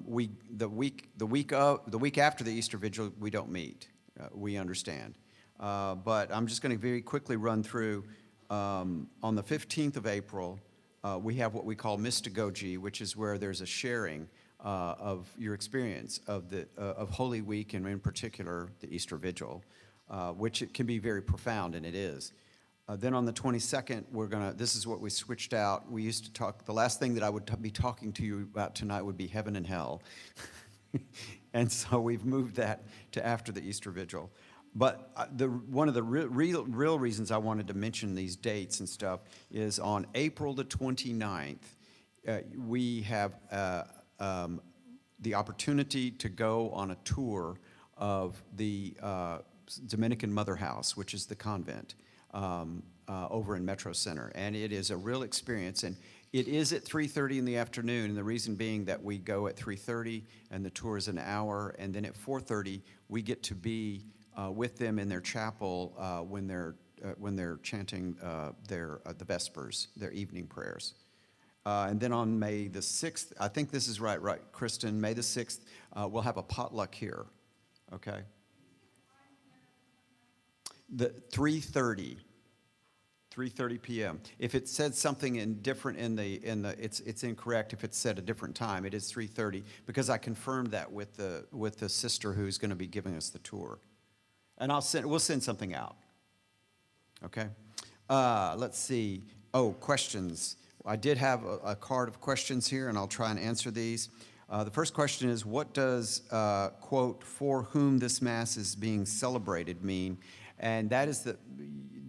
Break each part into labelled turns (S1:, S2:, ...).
S1: the week after the Easter Vigil, we don't meet. We understand. But I'm just going to very quickly run through. On the 15th of April, we have what we call mystagogy, which is where there's a sharing of your experience of Holy Week, and in particular the Easter Vigil, which it can be very profound, and it is. Then on the 22nd, this is what we switched out. We used to talk, the last thing that I would be talking to you about tonight would be heaven and hell. And so we've moved that to after the Easter Vigil. But one of the real reasons I wanted to mention these dates and stuff is on April the 29th, we have the opportunity to go on a tour of the Dominican Mother House, which is the convent over in Metro Center. And it is a real experience. And it is at 3:30 in the afternoon, and the reason being that we go at 3:30 and the tour is an hour, and then at 4:30 we get to be with them in their chapel when they're chanting the Vespers, their evening prayers. And then on May the 6th, I think this is right, Kristen, May the 6th, we'll have a potluck here, okay? The 3:30 p.m. If it said something different it's incorrect if it's said a different time. It is 3:30 because I confirmed that with the sister who's going to be giving us the tour. And we'll send something out. Okay? Let's see. Oh, questions. I did have a card of questions here, and I'll try and answer these. The first question is, what does, quote, "for whom this Mass is being celebrated" mean? And that is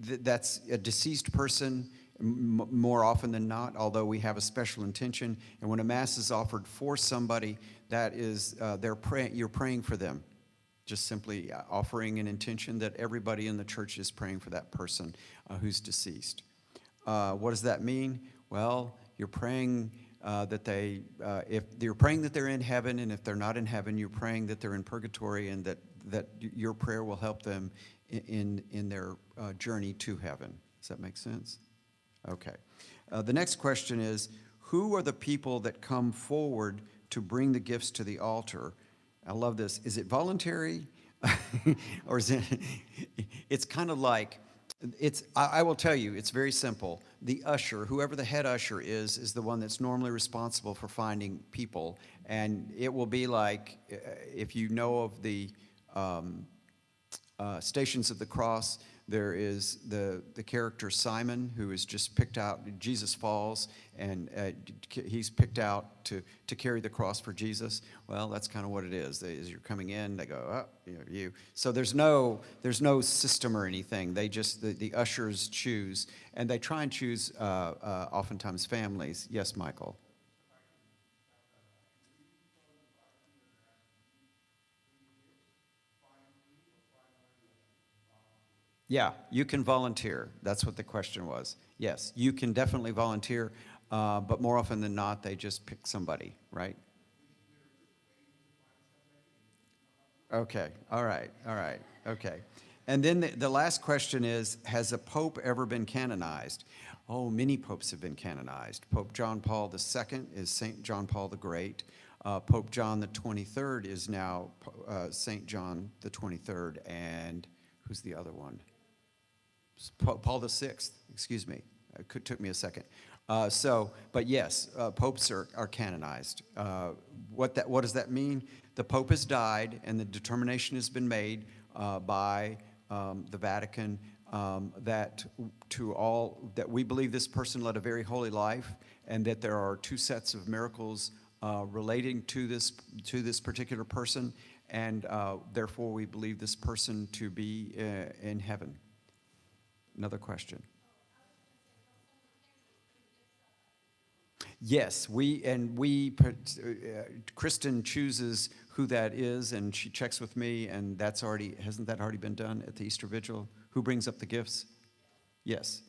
S1: that's a deceased person more often than not, although we have a special intention. And when a Mass is offered for somebody, that is, you're praying for them. Just simply offering an intention that everybody in the church is praying for that person who's deceased. What does that mean? Well, you're praying if you're praying that they're in heaven, and if they're not in heaven, you're praying that they're in purgatory, and that your prayer will help them in their journey to heaven. Does that make sense? Okay. The next question is, who are the people that come forward to bring the gifts to the altar? I love this. Is it voluntary? Or is it, it's kind of like, I will tell you, it's very simple. The usher, whoever the head usher is the one that's normally responsible for finding people. And it will be like, if you know of the Stations of the Cross, there is the character Simon, who is just picked out. Jesus falls, and he's picked out to carry the cross for Jesus. Well, that's kind of what it is. As you're coming in, they go, oh, you. So there's no system or anything. They just, the ushers choose, and they try and choose oftentimes families. Yes, Michael. Yeah, you can volunteer. That's what the question was. Yes, you can definitely volunteer, but more often than not, they just pick somebody, right? Okay, all right, okay. And then the last question is, has a pope ever been canonized? Oh, many popes have been canonized. Pope John Paul II is St. John Paul the Great. Pope John the 23rd is now St. John the 23rd, and who's the other one? Paul VI, excuse me. It took me a second. But yes, popes are canonized. What does that mean? The pope has died, and the determination has been made by the Vatican that we believe this person led a very holy life, and that there are two sets of miracles relating to this particular person, and therefore we believe this person to be in heaven. Another question. Yes, Kristen chooses who that is, and she checks with me, and hasn't that already been done at the Easter Vigil? Who brings up the gifts? Yes.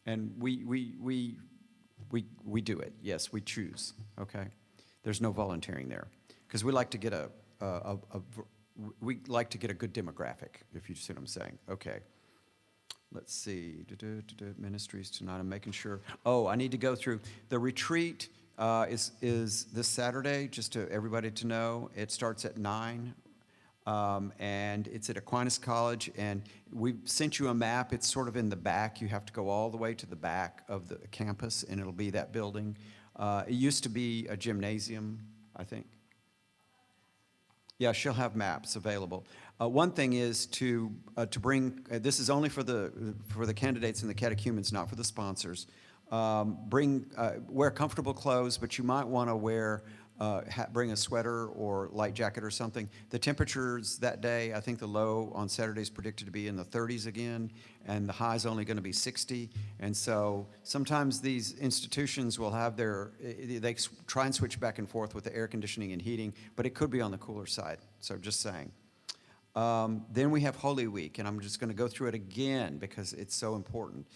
S1: And we do it. Yes, we choose. Okay. There's no volunteering there, because we like to get a good demographic, if you see what I'm saying. Okay. Let's see, ministries tonight. I'm making sure. Oh, I need to go through the retreat. is this Saturday, just to everybody to know. It starts at 9, and it's at Aquinas College, and we've sent you a map. It's sort of in the back. You have to go all the way to the back of the campus, and it'll be that building. It used to be a gymnasium, I think. Yeah, she'll have maps available. One thing is to bring. This is only for the candidates and the catechumens, not for the sponsors. Wear comfortable clothes, but you might want to bring a sweater or light jacket or something. The temperatures that day, I think the low on Saturday is predicted to be in the 30s again, and the high is only going to be 60. And so sometimes these institutions will have they try and switch back and forth with the air conditioning and heating, but it could be on the cooler side. So just saying. Then we have Holy Week, and I'm just going to go through it again because it's so important.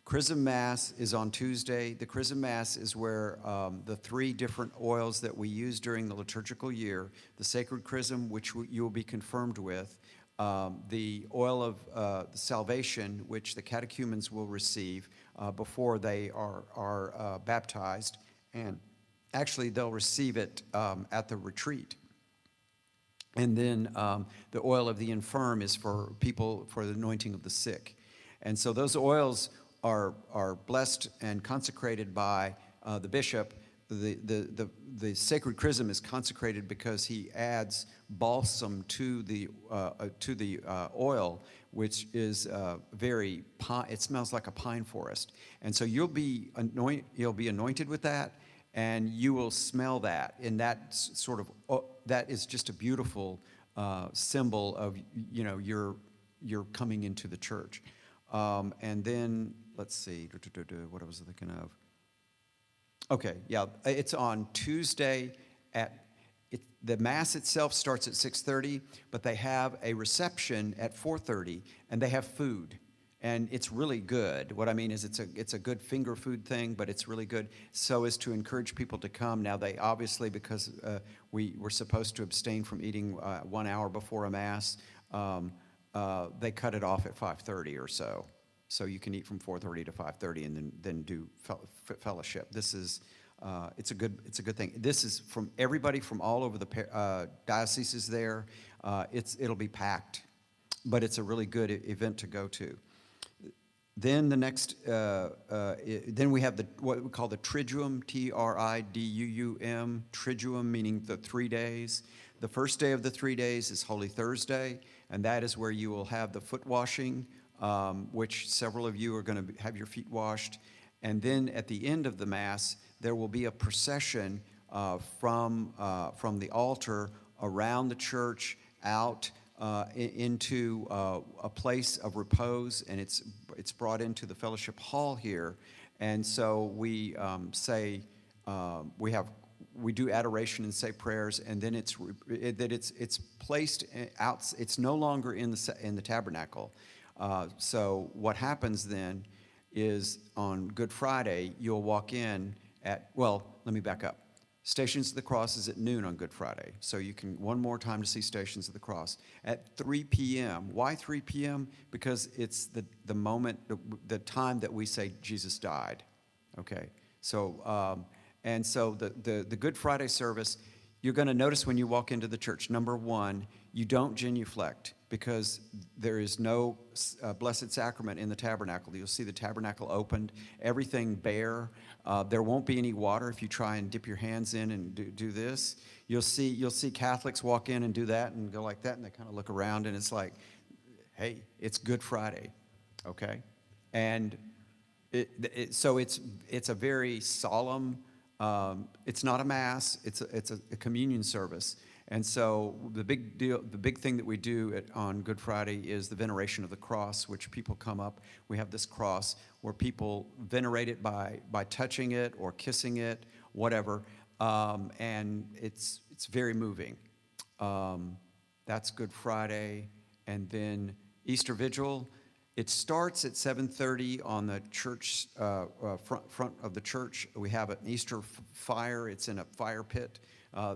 S1: Chrism Mass is on Tuesday. The Chrism Mass is where the 3 different oils that we use during the liturgical year, the Sacred Chrism, which you will be confirmed with, the oil of salvation, which the catechumens will receive before they are baptized, and actually they'll receive it at the retreat. And then the oil of the infirm is for people, for the anointing of the sick. And so those oils are blessed and consecrated by the bishop. The Sacred Chrism is consecrated because he adds balsam to the oil, which is it smells like a pine forest. And so you'll be anointed with that, and you will smell that. And that that is just a beautiful symbol of you're coming into the church. And then, let's see, what I was thinking of. Okay, yeah, it's on Tuesday the Mass itself starts at 6:30, but they have a reception at 4:30, and they have food. And it's really good. What I mean is it's a good finger food thing, but it's really good so as to encourage people to come. Now, they obviously, because we were supposed to abstain from eating 1 hour before a Mass, they cut it off at 5:30 or so. So you can eat from 4:30 to 5:30 and then do fellowship. This is it's a good thing. This is from everybody from all over the dioceses there. It'll be packed, but it's a really good event to go to. Then the next, then we have what we call the Triduum, Triduum, Triduum meaning the 3 days. The first day of the 3 days is Holy Thursday, and that is where you will have the foot washing, which several of you are going to have your feet washed. And then at the end of the Mass, there will be a procession from the altar around the church out into a place of repose, and it's brought into the fellowship hall here. And so we we do adoration and say prayers, and then it's placed out. It's no longer in the tabernacle. So what happens then is on Good Friday you'll walk in let me back up. Stations of the Cross is at noon on Good Friday, so you can one more time to see Stations of the Cross at 3 p.m. Why 3 p.m.? Because it's the moment, the time that we say Jesus died. Okay, so and so the Good Friday service, you're going to notice when you walk into the church. Number one, you don't genuflect because there is no Blessed Sacrament in the tabernacle. You'll see the tabernacle opened, everything bare. There won't be any water if you try and dip your hands in and do this. You'll see Catholics walk in and do that and go like that, and they kind of look around, and it's like, hey, it's Good Friday, okay? And so it's a very solemn. It's not a Mass. It's a communion service. And so the big thing that we do on Good Friday is the veneration of the cross, which people come up. We have this cross where people venerate it by touching it or kissing it, whatever, and it's very moving. That's Good Friday, and then Easter Vigil. It starts at 7:30 on the church front of the church. We have an Easter fire. It's in a fire pit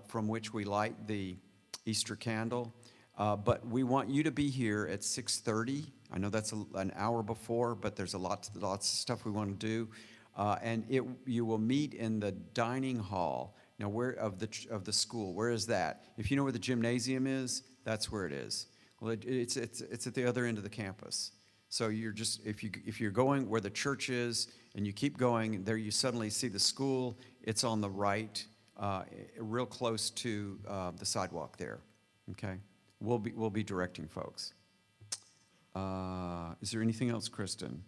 S1: from which we light the Easter candle. But we want you to be here at 6:30. I know that's an hour before, but there's lots of stuff we want to do. And you will meet in the dining hall. Now, where of the school? Where is that? If you know where the gymnasium is, that's where it is. Well, it's at the other end of the campus. So you're just if you're going where the church is and you keep going, there you suddenly see the school. It's on the right, real close to the sidewalk there. Okay, we'll be directing folks. Is there anything else, Kristen?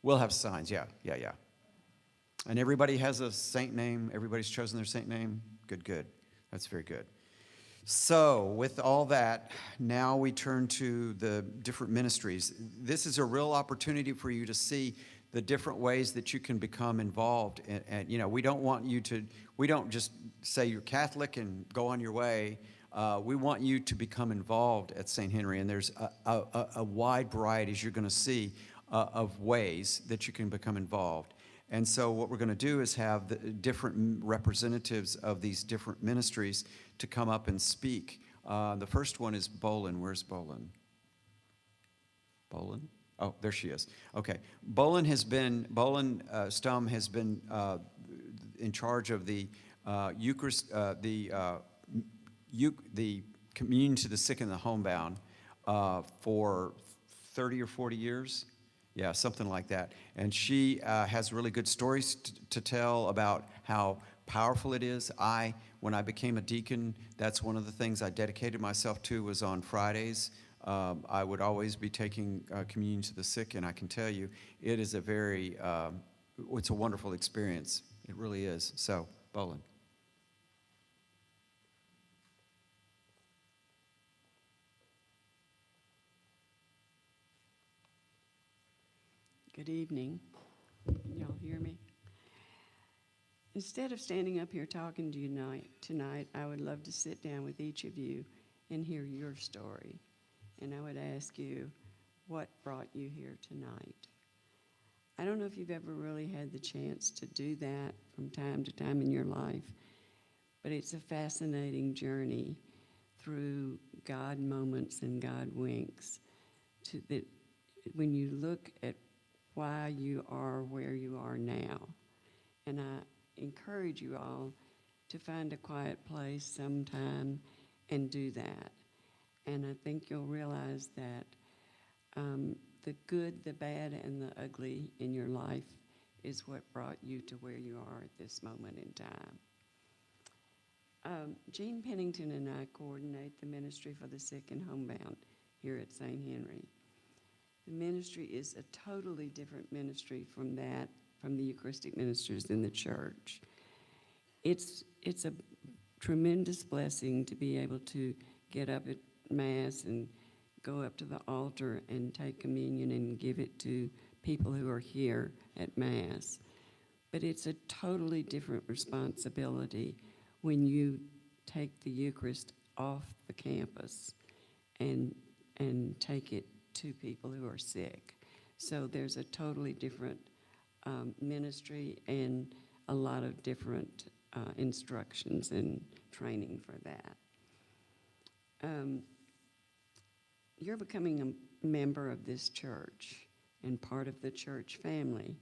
S1: We'll have signs. Yeah. And everybody has a saint name. Everybody's chosen their saint name. Good. That's very good. So with all that, now we turn to the different ministries. This is a real opportunity for you to see the different ways that you can become involved. And we don't just say you're Catholic and go on your way. We want you to become involved at St. Henry. And there's a wide variety, as you're going to see, of ways that you can become involved. And so what we're going to do is have the different representatives of these different ministries to come up and speak. The first one is Bolin. Where's Bolin? Bolin? Oh, there she is. Okay. Bolin Stum has been in charge of the Eucharist, the communion to the sick and the homebound for 30 or 40 years. Yeah, something like that. And she has really good stories to tell about how powerful it is. When I became a deacon, that's one of the things I dedicated myself to was on Fridays. I would always be taking communion to the sick, and I can tell you, it is it's a wonderful experience. It really is. So, Bolin.
S2: Good evening. Can y'all hear me? Instead of standing up here talking to you tonight, I would love to sit down with each of you and hear your story. And I would ask you, what brought you here tonight? I don't know if you've ever really had the chance to do that from time to time in your life, but it's a fascinating journey through God moments and God winks. That when you look at why you are where you are now. And I encourage you all to find a quiet place sometime and do that. And I think you'll realize that the good, the bad, and the ugly in your life is what brought you to where you are at this moment in time. Jean Pennington and I coordinate the ministry for the sick and homebound here at St. Henry. The ministry is a totally different ministry from the Eucharistic ministers in the church. It's a tremendous blessing to be able to get up at Mass and go up to the altar and take communion and give it to people who are here at Mass. But it's a totally different responsibility when you take the Eucharist off the campus and take it to people who are sick. So there's a totally different ministry and a lot of different instructions and training for that. You're becoming a member of this church and part of the church family.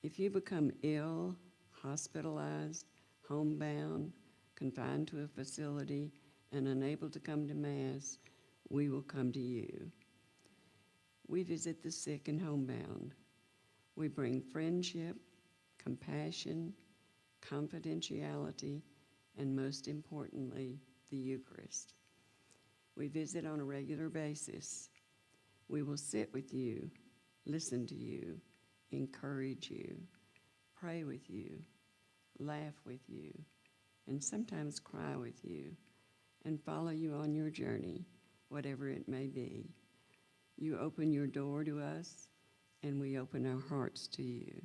S2: If you become ill, hospitalized, homebound, confined to a facility, and unable to come to Mass, we will come to you. We visit the sick and homebound. We bring friendship, compassion, confidentiality, and most importantly, the Eucharist. We visit on a regular basis. We will sit with you, listen to you, encourage you, pray with you, laugh with you, and sometimes cry with you, and follow you on your journey, whatever it may be. You open your door to us, and we open our hearts to you.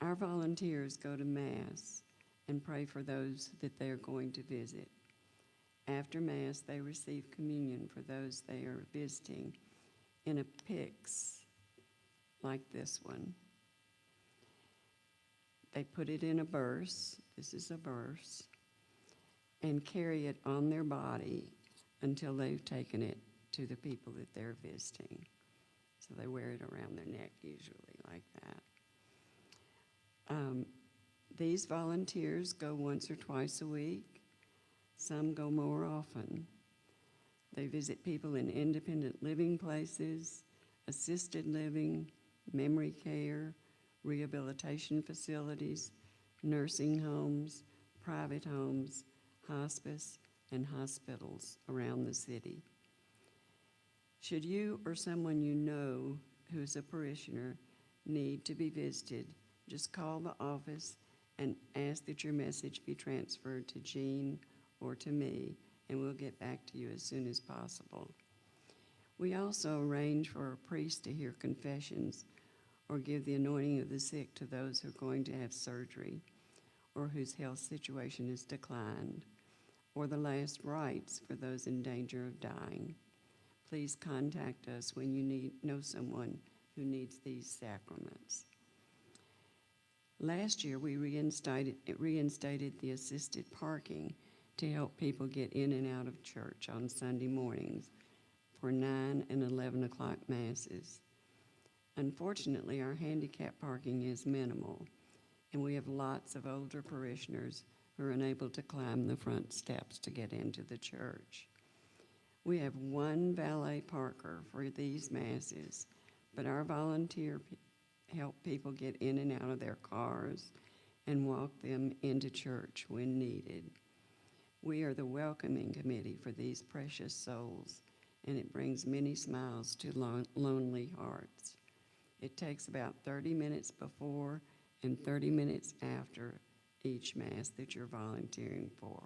S2: Our volunteers go to Mass and pray for those that they are going to visit. After Mass, they receive communion for those they are visiting in a pyx like this one. They put it in a burse, this is a burse, and carry it on their body until they've taken it to the people that they're visiting. So they wear it around their neck usually like that. These volunteers go once or twice a week. Some go more often. They visit people in independent living places, assisted living, memory care, rehabilitation facilities, nursing homes, private homes, hospice, and hospitals around the city. Should you or someone you know who's a parishioner need to be visited, just call the office and ask that your message be transferred to Jean or to me, and we'll get back to you as soon as possible. We also arrange for a priest to hear confessions or give the anointing of the sick to those who are going to have surgery or whose health situation has declined, or the last rites for those in danger of dying. Please contact us when you know someone who needs these sacraments. Last year, we reinstated the assisted parking to help people get in and out of church on Sunday mornings for 9 and 11 o'clock masses. Unfortunately, our handicap parking is minimal, and we have lots of older parishioners who are unable to climb the front steps to get into the church. We have one valet parker for these masses, but our volunteer help people get in and out of their cars and walk them into church when needed. We are the welcoming committee for these precious souls, and it brings many smiles to lonely hearts. It takes about 30 minutes before and 30 minutes after each Mass that you're volunteering for.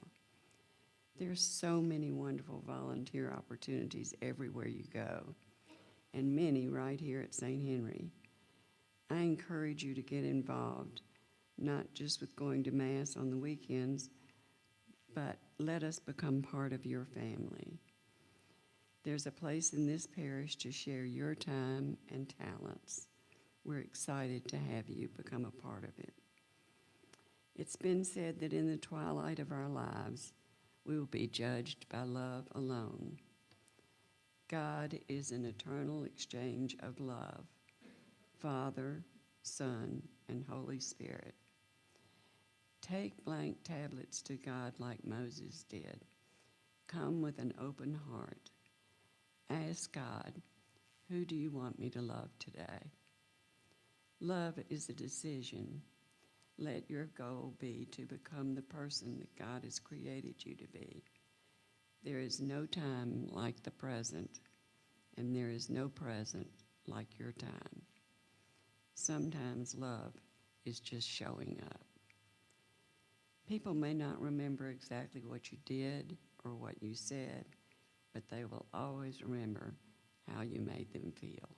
S2: There's so many wonderful volunteer opportunities everywhere you go, and many right here at St. Henry. I encourage you to get involved, not just with going to Mass on the weekends, but let us become part of your family. There's a place in this parish to share your time and talents. We're excited to have you become a part of it. It's been said that in the twilight of our lives, we will be judged by love alone. God is an eternal exchange of love, Father, Son, and Holy Spirit. Take blank tablets to God like Moses did. Come with an open heart. Ask God, who do you want me to love today? Love is a decision. Let your goal be to become the person that God has created you to be. There is no time like the present, and there is no present like your time. Sometimes love is just showing up. People may not remember exactly what you did or what you said, but they will always remember how you made them feel.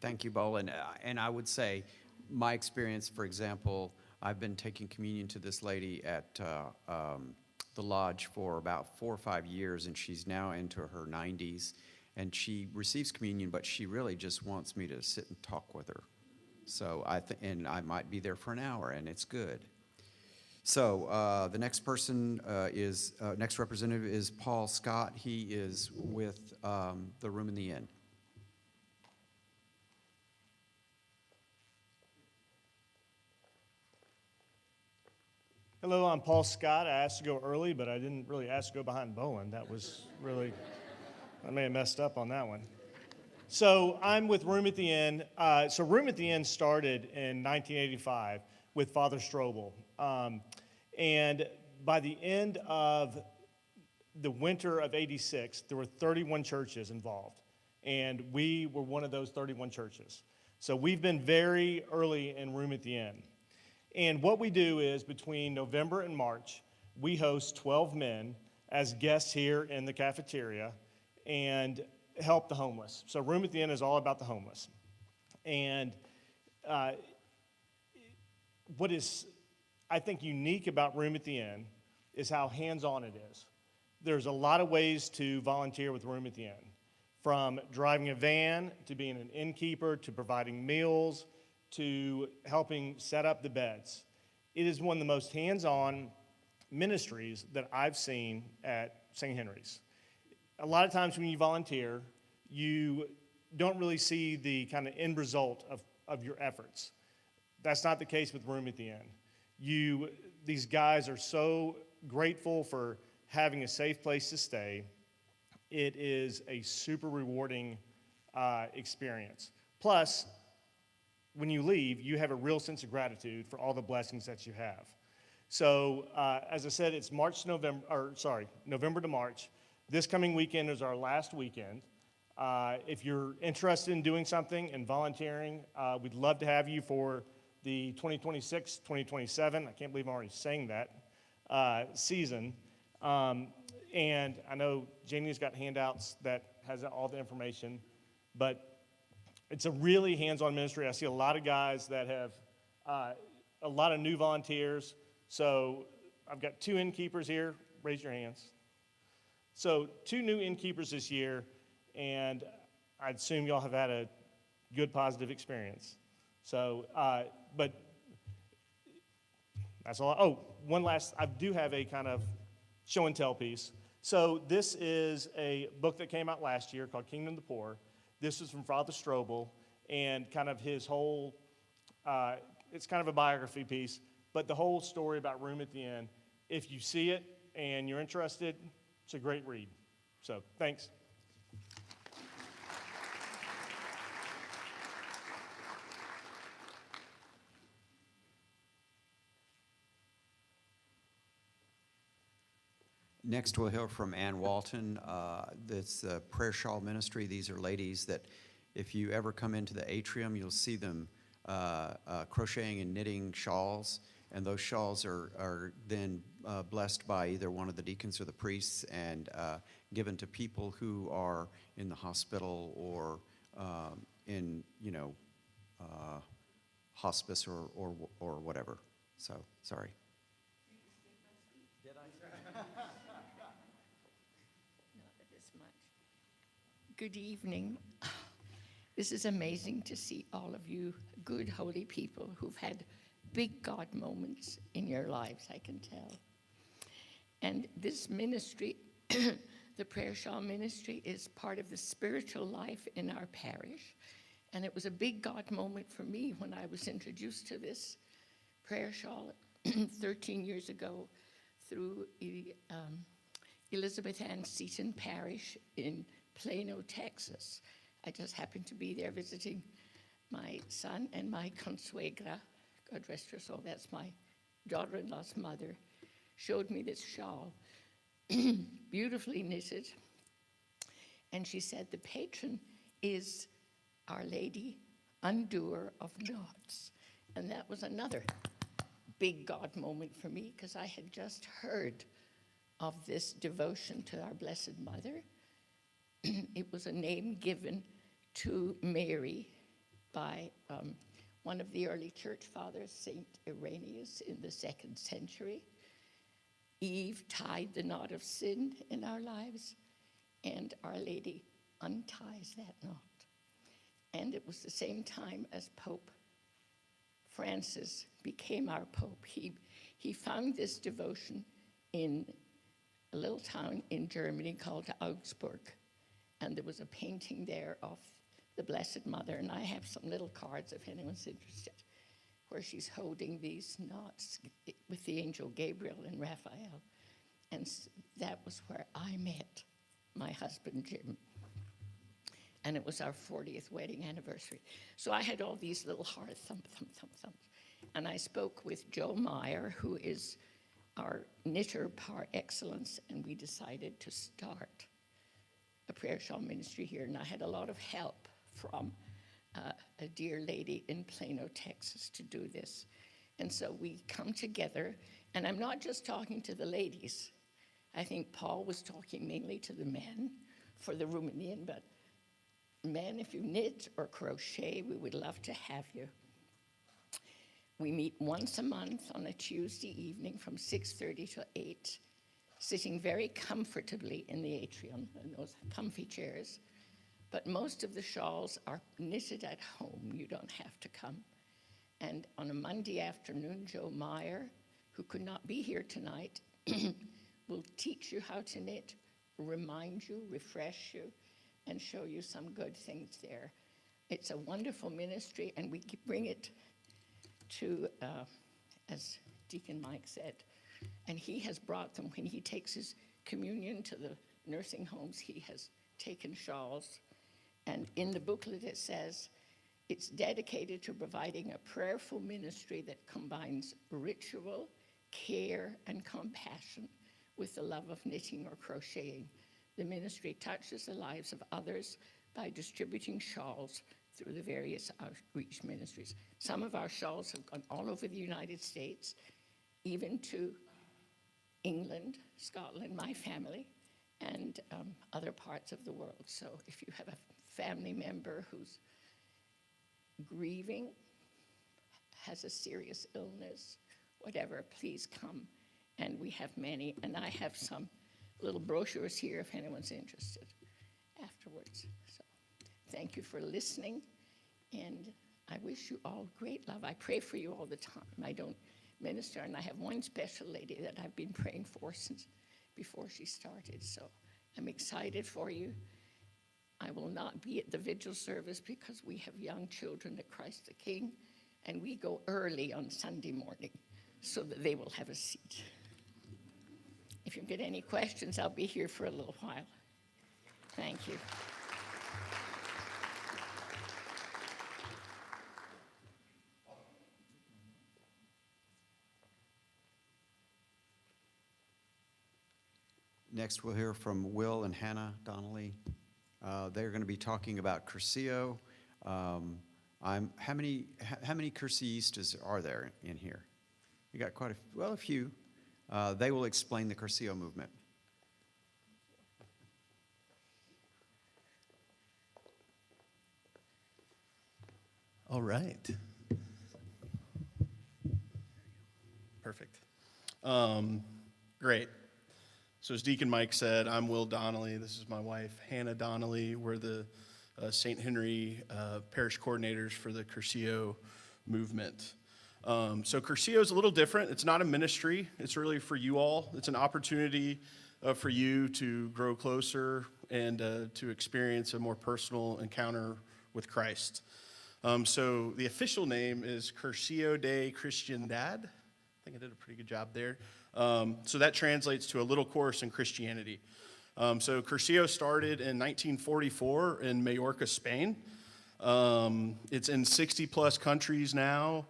S1: Thank you, Bo. And I would say, my experience, for example, I've been taking communion to this lady at the lodge for about 4 or 5 years, and she's now into her 90s. And she receives communion, but she really just wants me to sit and talk with her. So and I might be there for an hour, and it's good. So the next person next representative is Paul Scott. He is with the Room in the Inn.
S3: Hello, I'm Paul Scott. I asked to go early, but I didn't really ask to go behind Bowen. That was really, I may have messed up on that one. So I'm with Room at the Inn. So Room at the Inn started in 1985 with Father Strobel. And by the end of the winter of '86, there were 31 churches involved. And we were one of those 31 churches. So we've been very early in Room at the Inn. And what we do is between November and March, we host 12 men as guests here in the cafeteria and help the homeless. So Room at the Inn is all about the homeless. And what is, I think, unique about Room at the Inn is how hands-on it is. There's a lot of ways to volunteer with Room at the Inn. from driving a van to being an innkeeper to providing meals to helping set up the beds. It is one of the most hands-on ministries that I've seen at St. Henry's. A lot of times when you volunteer, you don't really see the kind of end result of your efforts. That's not the case with Room at the Inn. These guys are so grateful for having a safe place to stay. It is a super rewarding experience. Plus, when you leave, you have a real sense of gratitude for all the blessings that you have. So, as I said, it's November to March. This coming weekend is our last weekend. If you're interested in doing something and volunteering, we'd love to have you for the 2026-2027, I can't believe I'm already saying that, season. And I know Janie's got handouts that has all the information, but it's a really hands-on ministry. I see a lot of guys that have a lot of new volunteers. So I've got 2 innkeepers here. Raise your hands. So 2 new innkeepers this year, and I'd assume y'all have had a good, positive experience. So, but that's all. Oh, one last, I do have a kind of show and tell piece. So this is a book that came out last year called Kingdom of the Poor. This is from Father Strobel, and kind of his whole, it's kind of a biography piece, but the whole story about Room at the Inn. If you see it and you're interested, it's a great read. So, thanks.
S1: Next, we'll hear from Ann Walton. This Prayer Shawl Ministry. These are ladies that if you ever come into the atrium, you'll see them crocheting and knitting shawls. And those shawls are then blessed by either one of the deacons or the priests and given to people who are in the hospital or in, hospice or whatever. So, sorry.
S4: Good evening. This is amazing to see all of you good, holy people who've had big God moments in your lives, I can tell. And this ministry, the Prayer Shawl Ministry, is part of the spiritual life in our parish. And it was a big God moment for me when I was introduced to this prayer shawl 13 years ago through Elizabeth Ann Seton Parish in Plano, Texas. I just happened to be there visiting my son, and my consuegra, God rest her soul, that's my daughter-in-law's mother, showed me this shawl, beautifully knitted. And she said, the patron is Our Lady, Undoer of Knots. And that was another big God moment for me, because I had just heard of this devotion to our Blessed Mother. It was a name given to Mary by one of the early church fathers, Saint Irenaeus, in the 2nd century. Eve tied the knot of sin in our lives, and Our Lady unties that knot. And it was the same time as Pope Francis became our Pope. He found this devotion in a little town in Germany called Augsburg. And there was a painting there of the Blessed Mother, and I have some little cards if anyone's interested, where she's holding these knots with the angel Gabriel and Raphael. And that was where I met my husband, Jim. And it was our 40th wedding anniversary. So I had all these little heart thump, thump, thump, thumps. And I spoke with Joe Meyer, who is our knitter par excellence, and we decided to start a prayer shawl ministry here. And I had a lot of help from a dear lady in Plano, Texas, to do this. And so we come together, and I'm not just talking to the ladies. I think Paul was talking mainly to the men for the Room in the Inn, but men, if you knit or crochet, we would love to have you. We meet once a month on a Tuesday evening from 6:30 to 8, sitting very comfortably in the atrium in those comfy chairs. But most of the shawls are knitted at home. You don't have to come. And on a Monday afternoon, Joe Meyer, who could not be here tonight, will teach you how to knit, remind you, refresh you, and show you some good things there. It's a wonderful ministry, and we bring it to, as Deacon Mike said, and he has brought them when he takes his communion to the nursing homes. He has taken shawls, and in the booklet it says, it's dedicated to providing a prayerful ministry that combines ritual, care, and compassion with the love of knitting or crocheting. The ministry touches the lives of others by distributing shawls through the various outreach ministries. Some of our shawls have gone all over the United States, even to England, Scotland, my family, and other parts of the world. So if you have a family member who's grieving, has a serious illness, whatever, please come. And we have many, and I have some little brochures here if anyone's interested afterwards. So thank you for listening, and I wish you all great love. I pray for you all the time. I don't minister, and I have one special lady that I've been praying for since before she started. So I'm excited for you. I will not be at the vigil service because we have young children at Christ the King, and we go early on Sunday morning so that they will have a seat. If you get any questions, I'll be here for a little while. Thank you.
S1: Next, we'll hear from Will and Hannah Donnelly. They're going to be talking about Cursillo. How many Cursillistas are there in here? We got quite a few. They will explain the Cursillo movement.
S5: All right. Perfect. Great. So as Deacon Mike said, I'm Will Donnelly. This is my wife, Hannah Donnelly. We're the St. Henry parish coordinators for the Cursillo movement. So Cursillo is a little different. It's not a ministry. It's really for you all. It's an opportunity for you to grow closer and to experience a more personal encounter with Christ. So the official name is Cursillo de Cristiandad. I think I did a pretty good job there. So that translates to a little course in Christianity. So Cursillo started in 1944 in Majorca, Spain. It's in 60 plus countries now.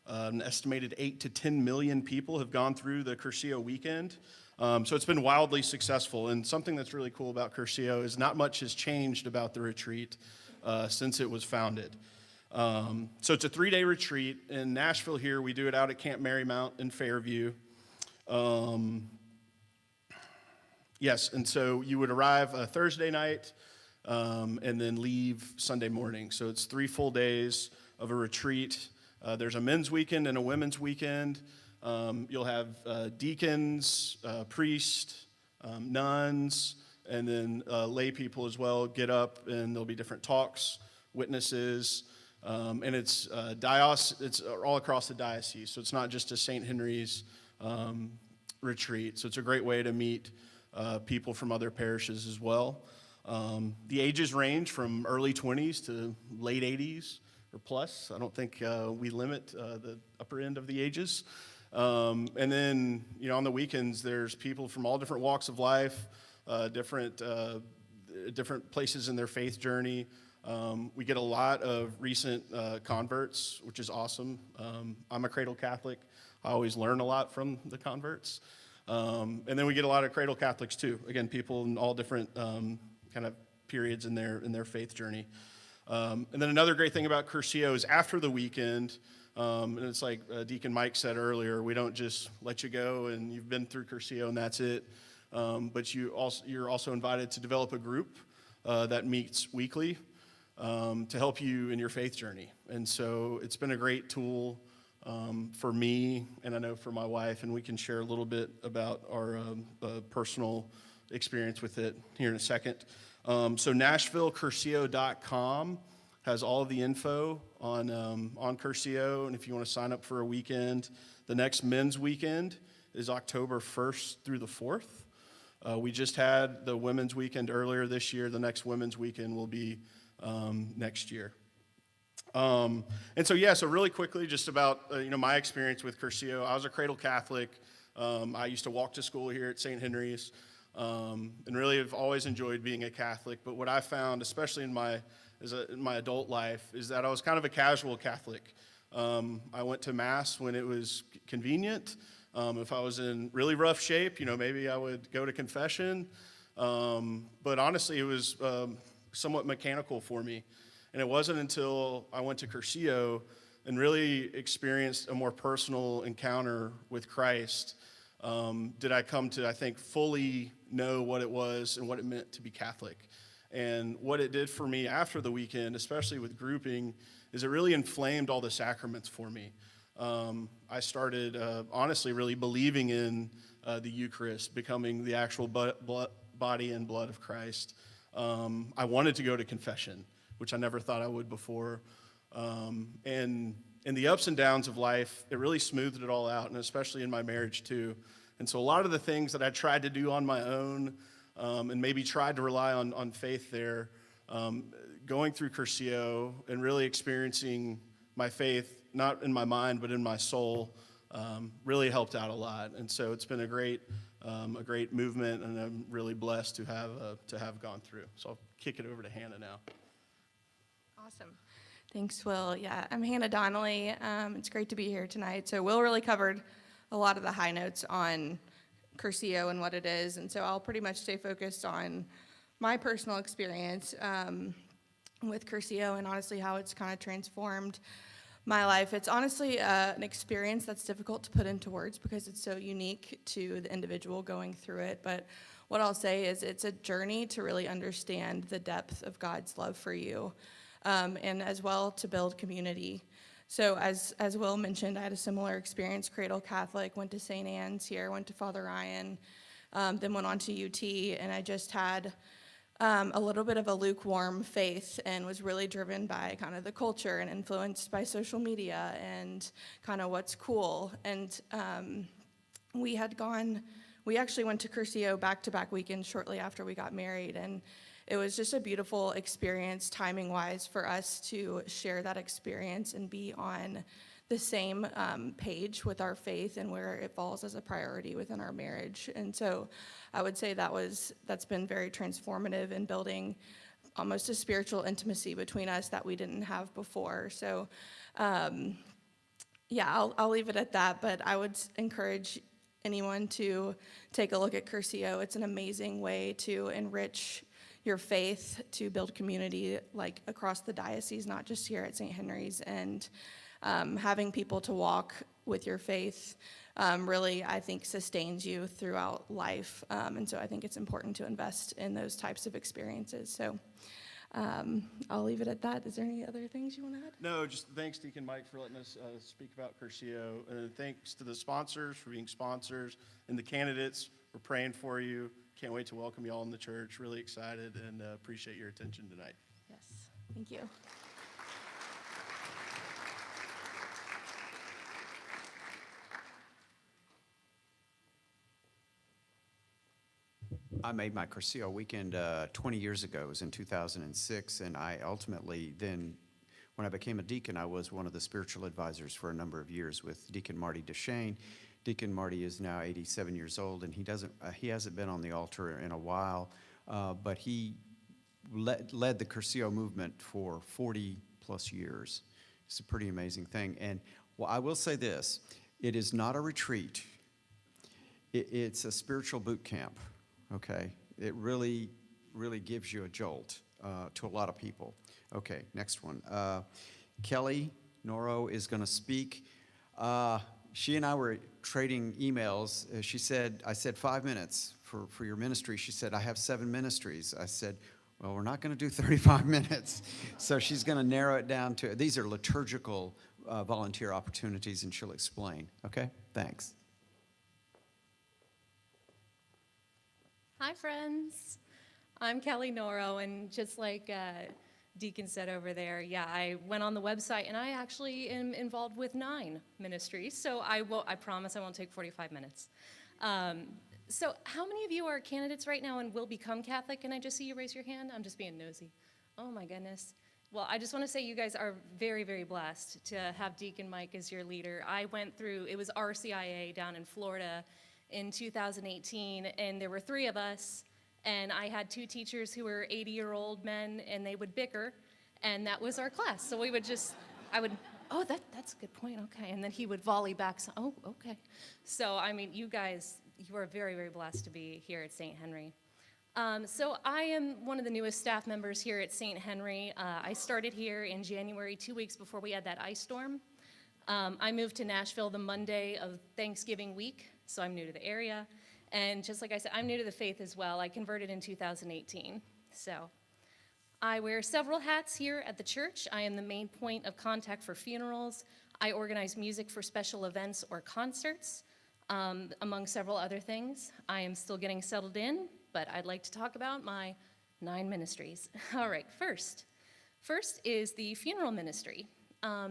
S5: An estimated 8 to 10 million people have gone through the Cursillo weekend. So it's been wildly successful. And something that's really cool about Cursillo is not much has changed about the retreat since it was founded. So it's a 3-day retreat in Nashville here. We do it out at Camp Marymount in Fairview. Yes, and so you would arrive Thursday night and then leave Sunday morning. So it's 3 full days of a retreat. There's a men's weekend and a women's weekend. You'll have deacons, priests, nuns, and then lay people as well get up, and there'll be different talks, witnesses, and it's all across the diocese. So it's not just a St. Henry's retreat. So it's a great way to meet people from other parishes as well. The ages range from early 20s to late 80s or plus. I don't think we limit the upper end of the ages. And then, on the weekends, there's people from all different walks of life, different places in their faith journey. We get a lot of recent converts, which is awesome. I'm a cradle Catholic. I always learn a lot from the converts. And then we get a lot of cradle Catholics too. Again, people in all different kind of periods in their faith journey. And then another great thing about Cursillo is after the weekend, and it's like Deacon Mike said earlier, we don't just let you go and you've been through Cursillo and that's it. But you're also invited to develop a group that meets weekly to help you in your faith journey. And so it's been a great tool for me, and I know for my wife, and we can share a little bit about our personal experience with it here in a second. So NashvilleCurcio.com has all of the info on Curcio, and if you want to sign up for a weekend, the next men's weekend is October 1st through the 4th. We just had the women's weekend earlier this year. The next women's weekend will be next year. And so really quickly, just about my experience with Curcio. I was a cradle Catholic. I used to walk to school here at St. Henry's, and really have always enjoyed being a Catholic. But what I found, especially in my adult life, is that I was kind of a casual Catholic. I went to Mass when it was convenient. If I was in really rough shape, maybe I would go to confession. But honestly, it was somewhat mechanical for me. And it wasn't until I went to Curcio and really experienced a more personal encounter with Christ did I come to, I think, fully know what it was and what it meant to be Catholic. And what it did for me after the weekend, especially with grouping, is it really inflamed all the sacraments for me. I started, honestly, really believing in the Eucharist, becoming the actual body and blood of Christ. I wanted to go to confession, which I never thought I would before. And in the ups and downs of life, it really smoothed it all out, and especially in my marriage too. And so a lot of the things that I tried to do on my own, and maybe tried to rely on faith there, going through Curcio and really experiencing my faith, not in my mind, but in my soul, really helped out a lot. And so it's been a great movement, and I'm really blessed to have gone through. So I'll kick it over to Hannah now.
S6: Awesome. Thanks, Will. Yeah, I'm Hannah Donnelly. It's great to be here tonight. So Will really covered a lot of the high notes on Curcio and what it is, and so I'll pretty much stay focused on my personal experience with Curcio and honestly how it's kind of transformed my life. It's honestly an experience that's difficult to put into words because it's so unique to the individual going through it, but what I'll say is it's a journey to really understand the depth of God's love for you, and as well to build community. So as Will mentioned, I had a similar experience, cradle Catholic, went to St. Anne's here, went to Father Ryan, then went on to UT, and I just had a little bit of a lukewarm faith and was really driven by kind of the culture and influenced by social media and kind of what's cool. And we actually went to Curcio back-to-back weekends shortly after we got married, and it was just a beautiful experience timing-wise for us to share that experience and be on the same page with our faith and where it falls as a priority within our marriage. And so I would say that's been very transformative in building almost a spiritual intimacy between us that we didn't have before. So I'll leave it at that, but I would encourage anyone to take a look at Curcio. It's an amazing way to enrich your faith, to build community like across the diocese, not just here at St. Henry's, and having people to walk with your faith really, I think, sustains you throughout life. And so I think it's important to invest in those types of experiences. So I'll leave it at that. Is there any other things you want to add?
S5: No, just thanks, Deacon Mike, for letting us speak about Curcio. And thanks to the sponsors for being sponsors and the candidates. We're praying for you. Can't wait to welcome you all in the church. Really excited and appreciate your attention tonight.
S6: Yes, thank you.
S1: I made my Curcio weekend 20 years ago. It was in 2006, and I ultimately then, when I became a deacon, I was one of the spiritual advisors for a number of years with Deacon Marty Deshane. Deacon Marty is now 87 years old, and he hasn't been on the altar in a while, but he led the Curcio movement for 40 plus years. It's a pretty amazing thing. And well, I will say this, it is not a retreat. It's a spiritual boot camp, okay? It really, really gives you a jolt to a lot of people. Okay, next one. Kelly Noro is gonna speak. She and I were trading emails. I said 5 minutes for your ministry. She said, I have 7 ministries. I said, well, we're not going to do 35 minutes. So she's going to narrow it down to, these are liturgical volunteer opportunities, and she'll explain. Okay, thanks.
S7: Hi, friends. I'm Kelly Noro, and just like Deacon said over there, yeah, I went on the website, and I actually am involved with 9 ministries, so I promise I won't take 45 minutes. So how many of you are candidates right now and will become Catholic? Can I just see you raise your hand? I'm just being nosy. Oh, my goodness. Well, I just want to say you guys are very, very blessed to have Deacon Mike as your leader. I went through, it was RCIA down in Florida in 2018, and there were 3 of us, and I had 2 teachers who were 80-year-old men, and they would bicker, and that was our class. So we would just, oh, that's a good point, okay. And then he would volley back, so, oh, okay. So, I mean, you guys, you are very, very blessed to be here at St. Henry. So I am one of the newest staff members here at St. Henry. I started here in January, 2 weeks before we had that ice storm. I moved to Nashville the Monday of Thanksgiving week, so I'm new to the area. And just like I said, I'm new to the faith as well. I converted in 2018. So I wear several hats here at the church. I am the main point of contact for funerals. I organize music for special events or concerts, among several other things. I am still getting settled in, but I'd like to talk about my 9 ministries. All right, first is the funeral ministry.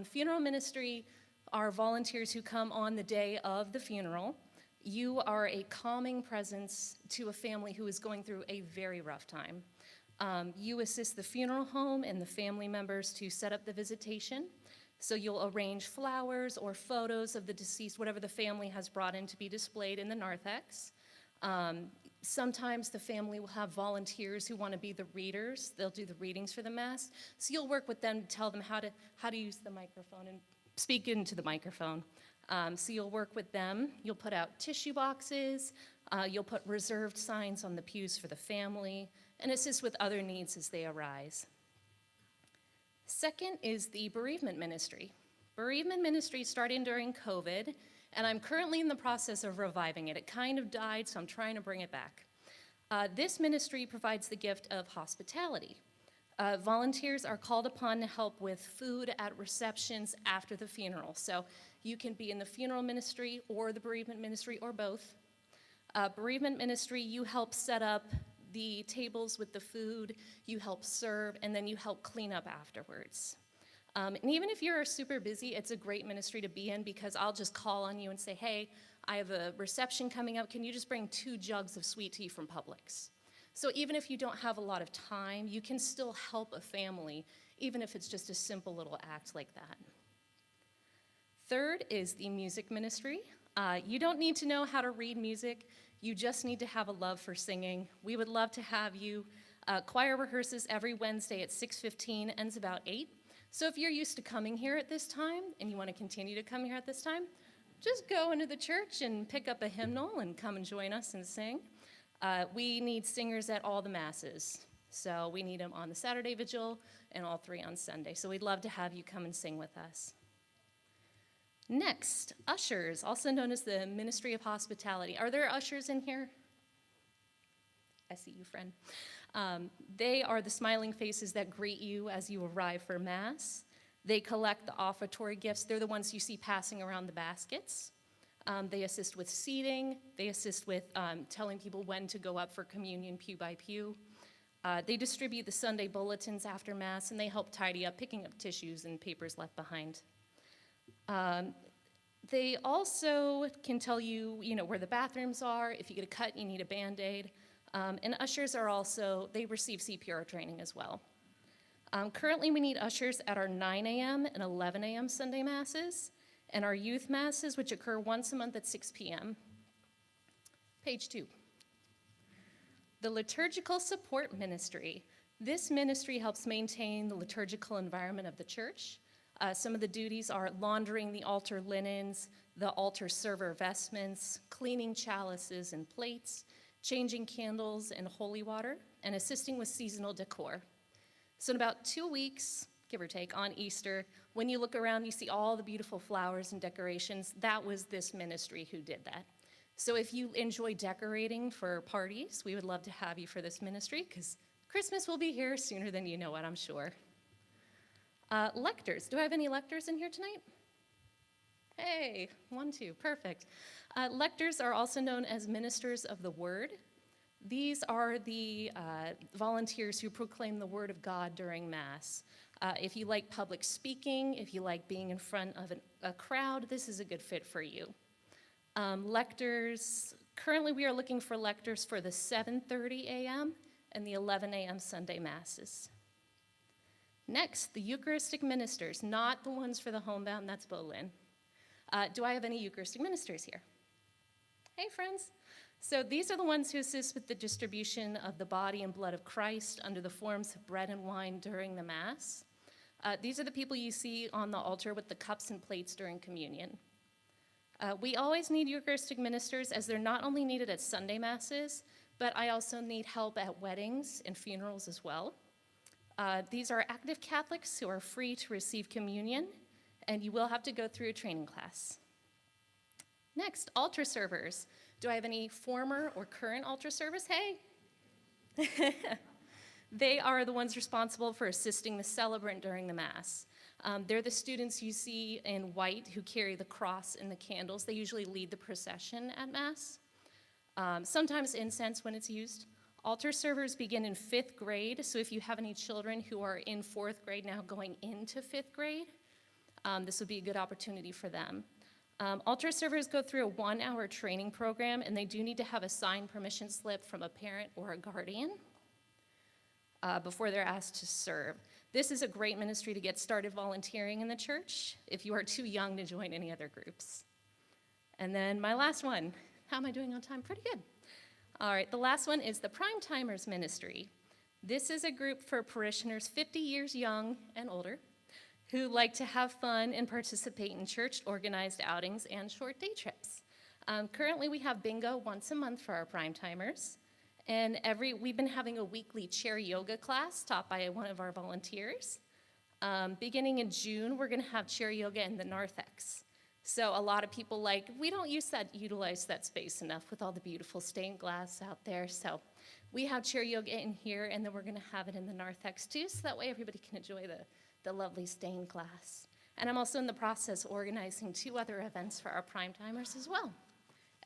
S7: Funeral ministry are volunteers who come on the day of the funeral. You are a calming presence to a family who is going through a very rough time. You assist the funeral home and the family members to set up the visitation. So you'll arrange flowers or photos of the deceased, whatever the family has brought in to be displayed in the narthex. Sometimes the family will have volunteers who want to be the readers. They'll do the readings for the Mass. So you'll work with them to tell them how to use the microphone and speak into the microphone. So you'll work with them. You'll put out tissue boxes. You'll put reserved signs on the pews for the family and assist with other needs as they arise. Second is the bereavement ministry. Bereavement ministry started during COVID, and I'm currently in the process of reviving it. It kind of died, so I'm trying to bring it back. This ministry provides the gift of hospitality. Volunteers are called upon to help with food at receptions after the funeral. So you can be in the funeral ministry or the bereavement ministry or both. Bereavement ministry, you help set up the tables with the food, you help serve, and then you help clean up afterwards. And even if you're super busy, it's a great ministry to be in because I'll just call on you and say, hey, I have a reception coming up. Can you just bring 2 jugs of sweet tea from Publix? So even if you don't have a lot of time, you can still help a family, even if it's just a simple little act like that. Third is the music ministry. You don't need to know how to read music. You just need to have a love for singing. We would love to have you. Choir rehearses every Wednesday at 6:15, ends about 8. So if you're used to coming here at this time and you want to continue to come here at this time, just go into the church and pick up a hymnal and come and join us and sing. We need singers at all the masses. So we need them on the Saturday vigil and all 3 on Sunday. So we'd love to have you come and sing with us. Next, ushers, also known as the Ministry of Hospitality. Are there ushers in here? I see you, friend. They are the smiling faces that greet you as you arrive for Mass. They collect the offertory gifts. They're the ones you see passing around the baskets. They assist with seating. They assist with telling people when to go up for communion pew by pew. They distribute the Sunday bulletins after Mass, and they help tidy up, picking up tissues and papers left behind. They also can tell you, where the bathrooms are. If you get a cut, you need a Band-Aid. And ushers are also, they receive CPR training as well. Currently, we need ushers at our 9 a.m. and 11 a.m. Sunday Masses, and our youth Masses, which occur once a month at 6 p.m. Page 2. The Liturgical Support Ministry. This ministry helps maintain the liturgical environment of the church. Some of the duties are laundering the altar linens, the altar server vestments, cleaning chalices and plates, changing candles and holy water, and assisting with seasonal decor. So in about 2 weeks, give or take, on Easter, when you look around, you see all the beautiful flowers and decorations. That was this ministry who did that. So if you enjoy decorating for parties, we would love to have you for this ministry because Christmas will be here sooner than you know it, I'm sure. Lectors. Do I have any lectors in here tonight? Hey, 1, 2, perfect. Lectors are also known as ministers of the word. These are the volunteers who proclaim the Word of God during Mass. If you like public speaking, if you like being in front of a crowd, this is a good fit for you. Lectors, currently we are looking for lectors for the 7:30 a.m. and the 11 a.m. Sunday Masses. Next, the Eucharistic ministers, not the ones for the homebound, that's Bolin. Do I have any Eucharistic ministers here? Hey, friends. So these are the ones who assist with the distribution of the body and blood of Christ under the forms of bread and wine during the Mass. These are the people you see on the altar with the cups and plates during communion. We always need Eucharistic ministers as they're not only needed at Sunday Masses, but I also need help at weddings and funerals as well. These are active Catholics who are free to receive communion, and you will have to go through a training class. Next, altar servers. Do I have any former or current altar servers? Hey! They are the ones responsible for assisting the celebrant during the Mass. They're the students you see in white who carry the cross and the candles. They usually lead the procession at Mass. Sometimes incense when it's used. Altar servers begin in 5th grade, so if you have any children who are in 4th grade now going into 5th grade, this would be a good opportunity for them. Altar servers go through a 1-hour training program, and they do need to have a signed permission slip from a parent or a guardian before they're asked to serve. This is a great ministry to get started volunteering in the church if you are too young to join any other groups. And then my last one. How am I doing on time? Pretty good. All right, the last one is the Prime Timers Ministry. This is a group for parishioners 50 years young and older who like to have fun and participate in church-organized outings and short day trips. Currently, we have bingo once a month for our Prime Timers, and we've been having a weekly chair yoga class taught by one of our volunteers. Beginning in June, we're gonna have chair yoga in the narthex. So a lot of people we don't utilize that space enough with all the beautiful stained glass out there. So we have chair yoga in here, and then we're gonna have it in the narthex too, so that way everybody can enjoy the lovely stained glass. And I'm also in the process of organizing 2 other events for our Prime Timers as well.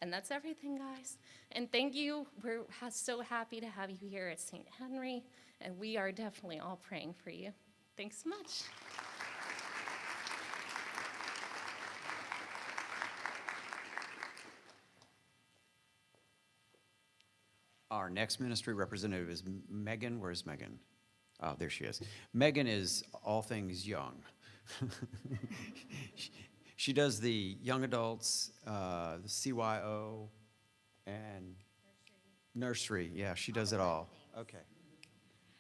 S7: And that's everything, guys. And thank you. We're so happy to have you here at St. Henry, and we are definitely all praying for you. Thanks so much.
S1: Our next ministry representative is Megan. Where's Megan? Oh, there she is. Megan is all things young. She does the young adults, the CYO, and nursery. Yeah, she does it all. Okay.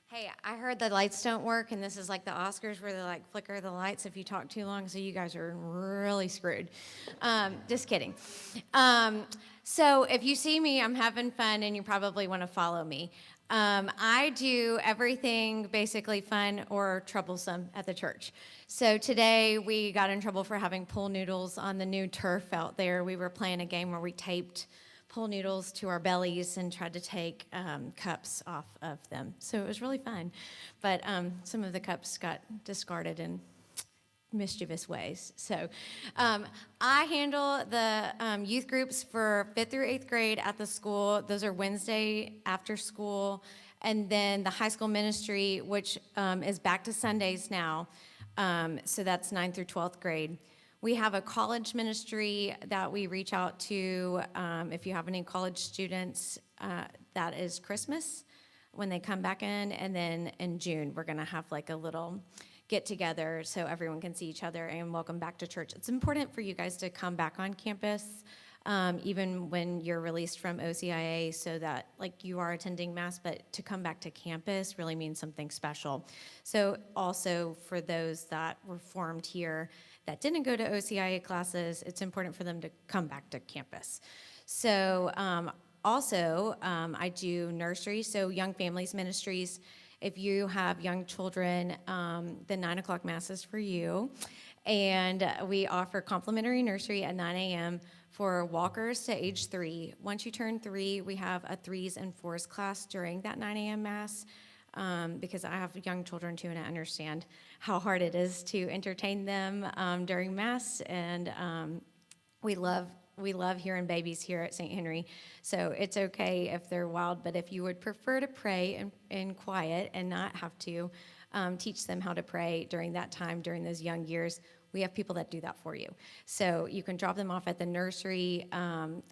S8: Hey, I heard the lights don't work, and this is like the Oscars where they like flicker the lights if you talk too long, so you guys are really screwed. Just kidding. So if you see me, I'm having fun, and you probably want to follow me. I do everything basically fun or troublesome at the church. So today we got in trouble for having pool noodles on the new turf out there. We were playing a game where we taped pool noodles to our bellies and tried to take cups off of them. So it was really fun. But some of the cups got discarded in mischievous ways. So I handle the youth groups for 5th through 8th grade at the school. Those are Wednesday after school. And then the high school ministry, which is back to Sundays now. So that's 9th through 12th grade. We have a college ministry that we reach out to if you have any college students. That is Christmas when they come back in. And then in June, we're going to have like a little get together so everyone can see each other and welcome back to church. It's important for you guys to come back on campus, even when you're released from OCIA, so that like you are attending Mass, but to come back to campus really means something special. So also for those that were formed here that didn't go to OCIA classes, it's important for them to come back to campus. So also I do nursery, so Young Families Ministries. If you have young children, the 9 o'clock Mass is for you. And we offer complimentary nursery at 9 a.m. for walkers to age 3. Once you turn 3, we have a 3s and 4s class during that 9 a.m. Mass. Because I have young children too, and I understand how hard it is to entertain them during Mass. And we love we love hearing babies here at St. Henry. So it's okay if they're wild, but if you would prefer to pray in quiet and not have to teach them how to pray during that time, during those young years, we have people that do that for you. So you can drop them off at the nursery,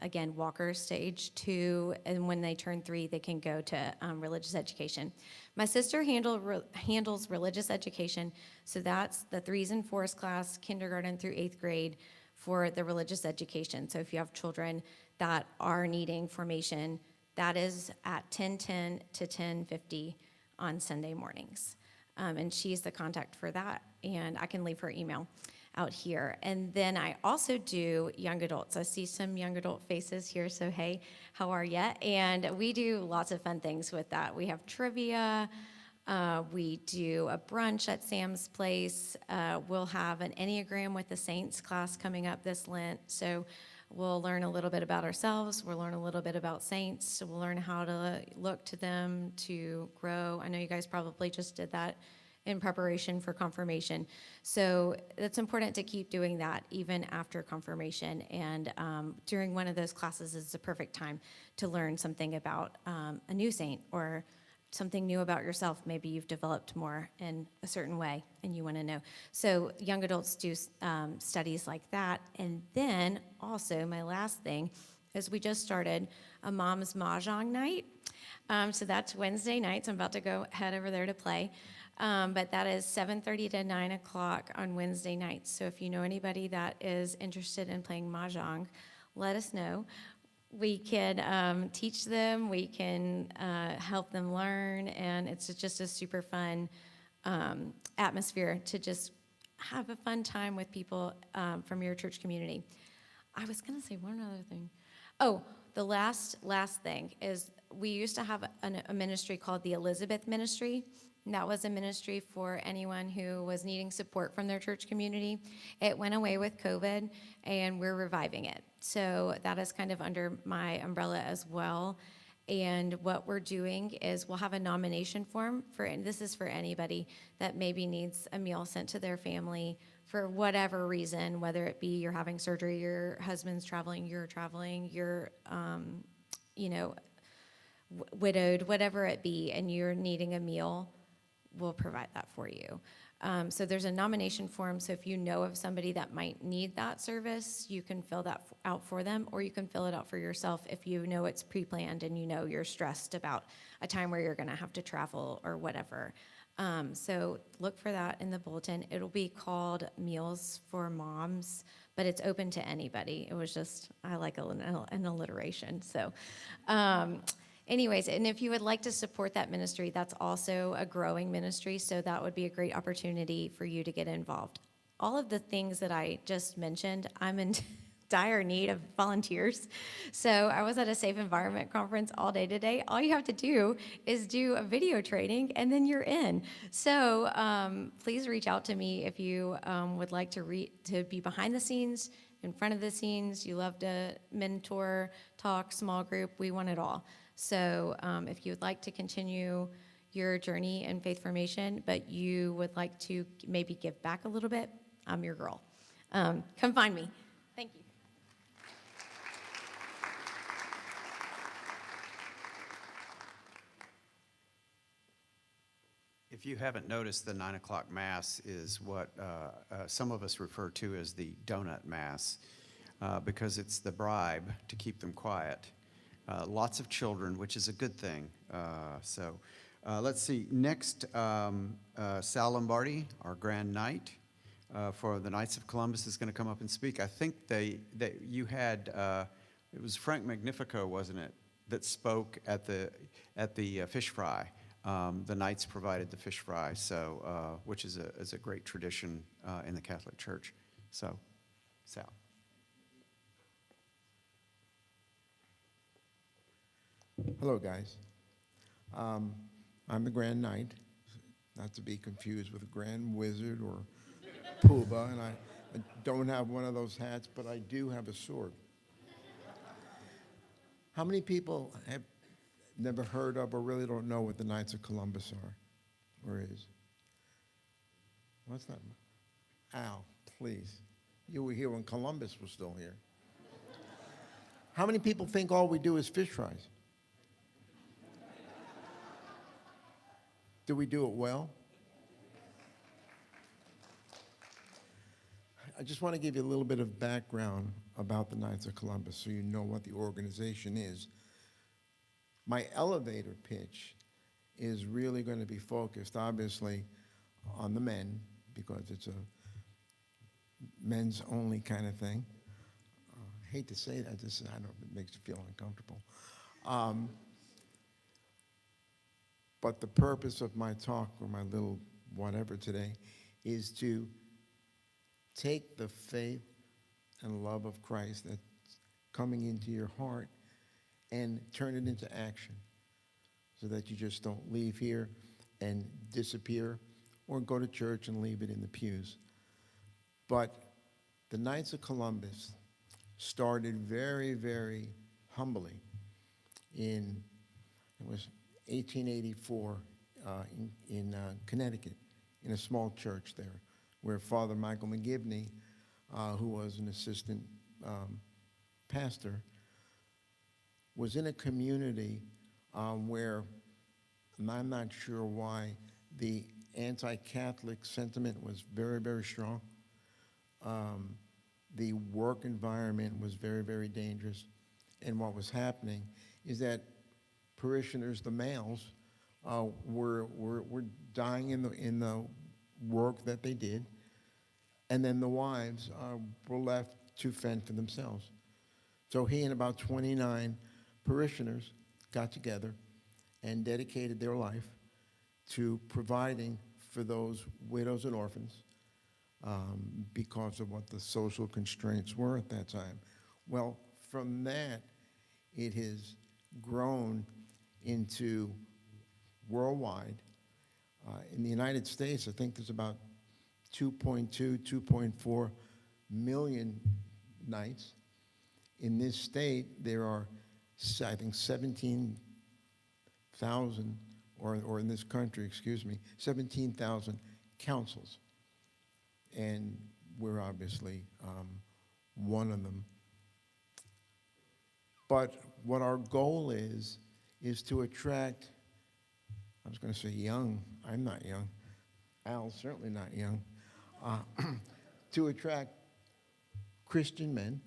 S8: again, Walker stage 2, and when they turn 3, they can go to religious education. My sister handles religious education, so that's the 3s and 4s class, kindergarten through 8th grade for the religious education. So if you have children that are needing formation, that is at 10:10 to 10:50 on Sunday mornings. And she's the contact for that, and I can leave her email out here. And then I also do young adults. I see some young adult faces here, so hey, how are ya? And we do lots of fun things with that. We have trivia, we do a brunch at Sam's Place. We'll have an Enneagram with the Saints class coming up this Lent, so we'll learn a little bit about ourselves. We'll learn a little bit about saints. So we'll learn how to look to them to grow. I know you guys probably just did that in preparation for confirmation. So it's important to keep doing that even after confirmation. And during one of those classes is the perfect time to learn something about a new saint or something new about yourself. Maybe you've developed more in a certain way and you want to know. So young adults do studies like that. And then also my last thing is we just started a mom's mahjong night. So that's Wednesday nights. I'm about to head over there to play. But that is 7:30 to 9 o'clock on Wednesday nights. So if you know anybody that is interested in playing mahjong, let us know. We can teach them, we can help them learn, and it's just a super fun atmosphere to just have a fun time with people from your church community. I was going to say one other thing. Oh, the last thing is we used to have a ministry called the Elizabeth Ministry. And that was a ministry for anyone who was needing support from their church community. It went away with COVID, and we're reviving it. So that is kind of under my umbrella as well. And what we're doing is we'll have a nomination form and this is for anybody that maybe needs a meal sent to their family for whatever reason, whether it be you're having surgery, your husband's traveling, you're widowed, whatever it be, and you're needing a meal, we'll provide that for you. So there's a nomination form, so if you know of somebody that might need that service, you can fill that out for them, or you can fill it out for yourself if you know it's pre-planned and you know you're stressed about a time where you're gonna have to travel or whatever. So look for that in the bulletin. It'll be called Meals for Moms, but it's open to anybody. It was just, I like an alliteration, so. Anyways, and if you would like to support that ministry, that's also a growing ministry, so that would be a great opportunity for you to get involved. All of the things that I just mentioned, I'm in dire need of volunteers. So I was at a Safe Environment conference all day today. All you have to do is do a video training, and then you're in. So please reach out to me if you would like to be behind the scenes, in front of the scenes. You love to mentor, talk, small group. We want it all. So if you would like to continue your journey in faith formation, but you would like to maybe give back a little bit, I'm your girl. Come find me. Thank you.
S1: If you haven't noticed, the 9 o'clock mass is what some of us refer to as the donut mass because it's the bribe to keep them quiet. Lots of children, which is a good thing. So let's see. Next, Sal Lombardi, our Grand Knight for the Knights of Columbus, is going to come up and speak. I think you had it was Frank Magnifico, wasn't it, that spoke at the fish fry. The Knights provided the fish fry, so which is a great tradition in the Catholic Church. So, Sal.
S9: Hello, guys. I'm the Grand Knight, not to be confused with a Grand Wizard or Poobah, and I don't have one of those hats, but I do have a sword. How many people have never heard of or really don't know what the Knights of Columbus are or is? What's that? Al, please. You were here when Columbus was still here. How many people think all we do is fish fries? Do we do it well? I just want to give you a little bit of background about the Knights of Columbus so you know what the organization is. My elevator pitch is really going to be focused, obviously, on the men, because it's a men's only kind of thing. I hate to say that, I know it makes you feel uncomfortable. But the purpose of my talk, or my little whatever today, is to take the faith and love of Christ that's coming into your heart and turn it into action, so that you just don't leave here and disappear, or go to church and leave it in the pews. But the Knights of Columbus started very, very humbly it was 1884 in Connecticut, in a small church there, where Father Michael McGivney, who was an assistant pastor, was in a community where, and I'm not sure why, the anti-Catholic sentiment was very, very strong. The work environment was very, very dangerous. And what was happening is that parishioners, the males, were dying in the work that they did, and then the wives were left to fend for themselves. So he and about 29 parishioners got together and dedicated their life to providing for those widows and orphans, because of what the social constraints were at that time. Well, from that, it has grown into worldwide. In the United States, I think there's about 2.2, 2.4 million Knights. In this state, there are, I think, 17,000, or in this country, excuse me, 17,000 councils. And we're obviously one of them. But what our goal is to attract, I was going to say young, I'm not young, Al's certainly not young, to attract Christian men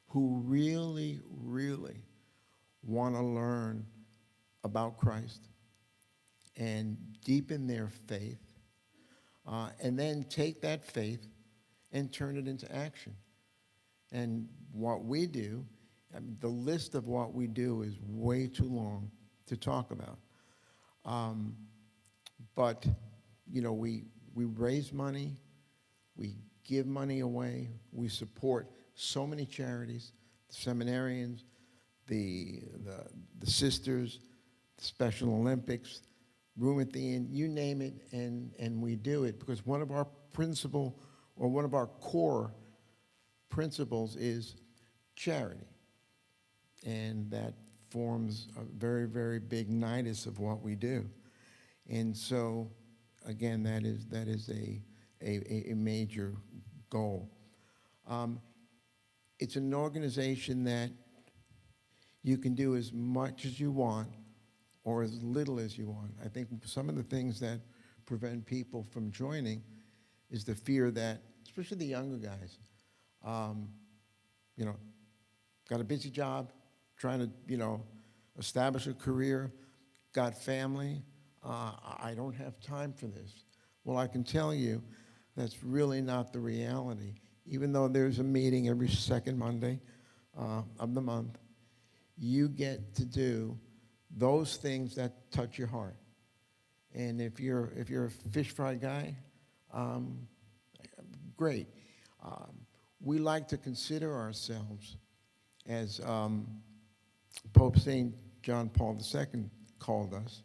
S9: who really, really want to learn about Christ and deepen their faith, and then take that faith and turn it into action. And what we do, I mean, the list of what we do is way too long to talk about. But, you know, we raise money, we give money away, we support so many charities, the seminarians, the sisters, the Special Olympics, Room at the Inn, you name it, and we do it because one of our principal, or one of our core principles is charity. And that forms a very, very big nidus of what we do. And so, again, that is a major goal. It's an organization that you can do as much as you want or as little as you want. I think some of the things that prevent people from joining is the fear that, especially the younger guys, you know, got a busy job, trying to, you know, establish a career, got family, I don't have time for this. Well, I can tell you that's really not the reality. Even though there's a meeting every second Monday of the month, you get to do those things that touch your heart. And if you're a fish fry guy, great. We like to consider ourselves, as Pope St. John Paul II called us,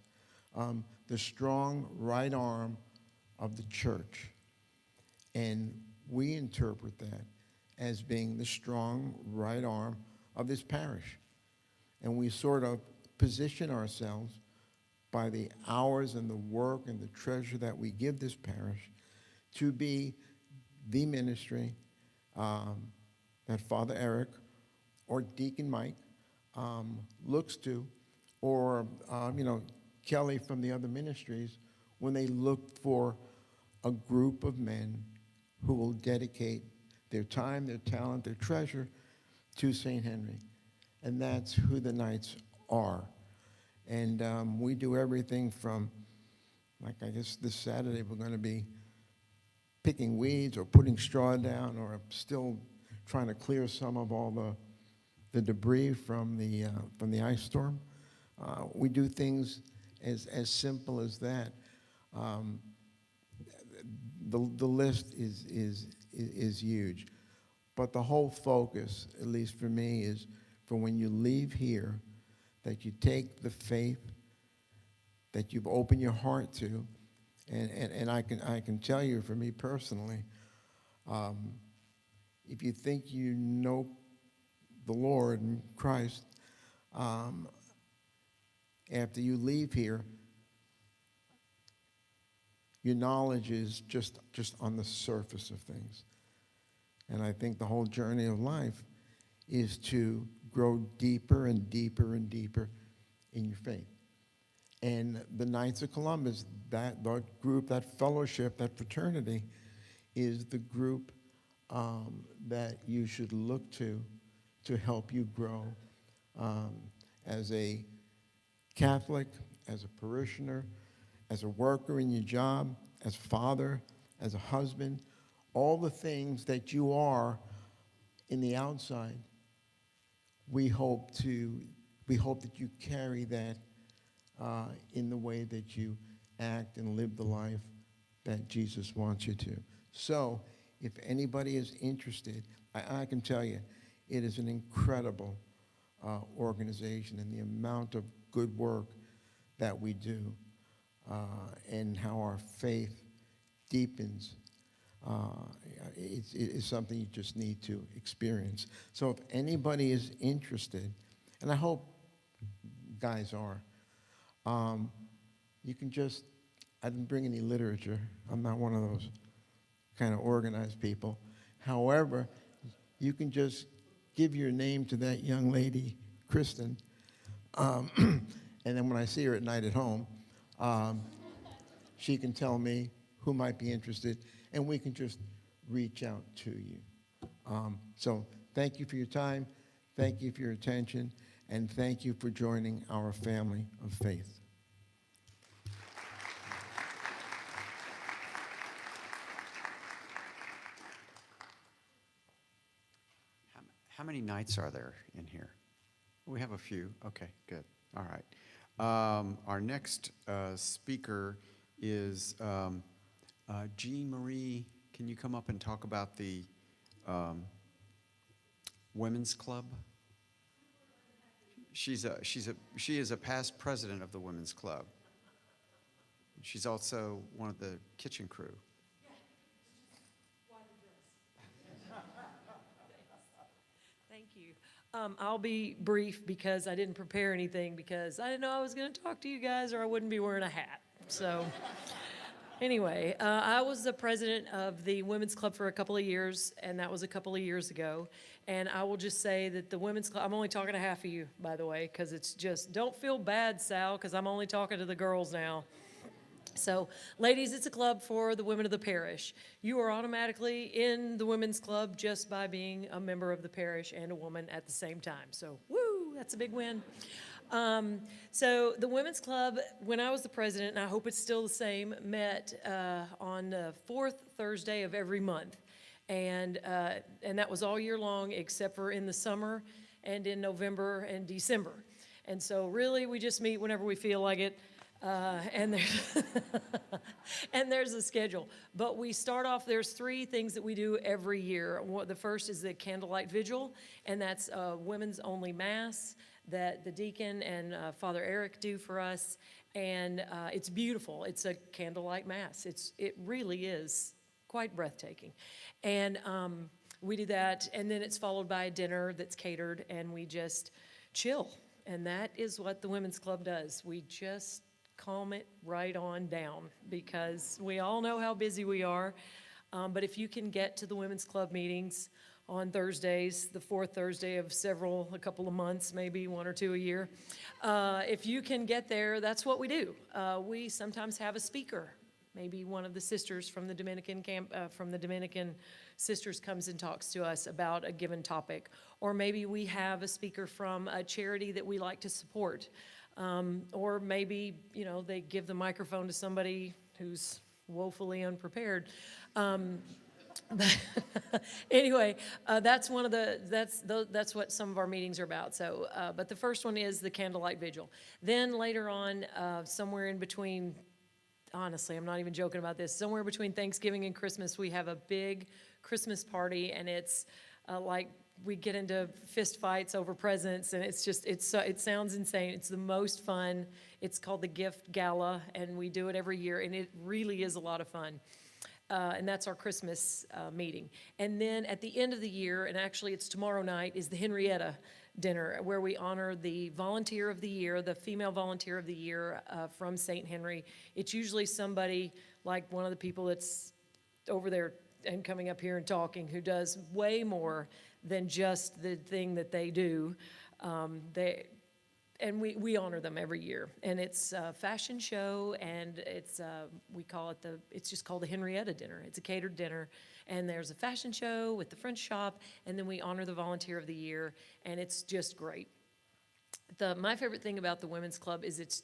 S9: the strong right arm of the church. And we interpret that as being the strong right arm of this parish. And we sort of position ourselves by the hours and the work and the treasure that we give this parish to be the ministry that Father Eric or Deacon Mike looks to, or Kelly from the other ministries, when they look for a group of men who will dedicate their time, their talent, their treasure to St. Henry. And that's who the Knights are. And we do everything from, like I guess this Saturday, we're going to be picking weeds or putting straw down or still trying to clear some of all the debris from the ice storm. We do things as simple as that. The list is huge. But the whole focus, at least for me, is for when you leave here, that you take the faith that you've opened your heart to, and I can tell you, for me personally, if you think you know the Lord and Christ, after you leave here, your knowledge is just on the surface of things. And I think the whole journey of life is to grow deeper and deeper and deeper in your faith. And the Knights of Columbus, that group, that fellowship, that fraternity, is the group that you should look to help you grow as a Catholic, as a parishioner, as a worker in your job, as father, as a husband, all the things that you are in the outside. We hope that you carry that in the way that you act and live the life that Jesus wants you to. So, if anybody is interested, I can tell you, it is an incredible organization, and the amount of good work that we do and how our faith deepens. It's something you just need to experience. So if anybody is interested, and I hope guys are, you can just, I didn't bring any literature. I'm not one of those kind of organized people. However, you can just give your name to that young lady, Kristen, and then when I see her at night at home, she can tell me who might be interested, and we can just reach out to you. So thank you for your time, thank you for your attention, and thank you for joining our family of faith.
S1: How many Knights are there in here? We have a few. Okay, good. All right. Our next speaker is Jean Marie. Can you come up and talk about the Women's Club? She is a past president of the Women's Club. She's also one of the kitchen crew.
S10: Thank you. I'll be brief because I didn't prepare anything because I didn't know I was going to talk to you guys or I wouldn't be wearing a hat. So anyway, I was the president of the Women's Club for a couple of years, and that was a couple of years ago. And I will just say that the Women's Club, I'm only talking to half of you, by the way, because it's just, don't feel bad, Sal, because I'm only talking to the girls now. So, ladies, it's a club for the women of the parish. You are automatically in the Women's Club just by being a member of the parish and a woman at the same time. So, woo, that's a big win. So the Women's Club, when I was the president, and I hope it's still the same, met on the fourth Thursday of every month. And that was all year long except for in the summer and in November and December. And so really we just meet whenever we feel like it. And there's and there's a schedule. But we start off, there's 3 things that we do every year. The first is the Candlelight Vigil, and that's a women's only mass that the deacon and Father Eric do for us. And it's beautiful. It's a candlelight mass. It really is quite breathtaking. And we do that, and then it's followed by a dinner that's catered, and we just chill. And that is what the Women's Club does. We just calm it right on down because we all know how busy we are. But if you can get to the Women's Club meetings on Thursdays, the fourth Thursday of a couple of months, maybe one or two a year. If you can get there, that's what we do. We sometimes have a speaker. Maybe one of the sisters from the Dominican from the Dominican sisters comes and talks to us about a given topic. Or maybe we have a speaker from a charity that we like to support. Or maybe, they give the microphone to somebody who's woefully unprepared. Anyway, that's what some of our meetings are about. So, but the first one is the candlelight vigil. Then later on, somewhere in between, honestly, I'm not even joking about this, somewhere between Thanksgiving and Christmas, we have a big Christmas party, and it's like we get into fist fights over presents, and it sounds insane. It's the most fun. It's called the Gift Gala, and we do it every year, and it really is a lot of fun. And that's our Christmas meeting. And then at the end of the year, and actually it's tomorrow night, is the Henrietta dinner, where we honor the volunteer of the year, the female volunteer of the year from St. Henry. It's usually somebody like one of the people that's over there and coming up here and talking, who does way more than just the thing that they do. And we honor them every year. And it's a fashion show, and it's just called the Henrietta dinner. It's a catered dinner, and there's a fashion show with the French shop, and then we honor the volunteer of the year, and it's just great. My favorite thing about the Women's Club is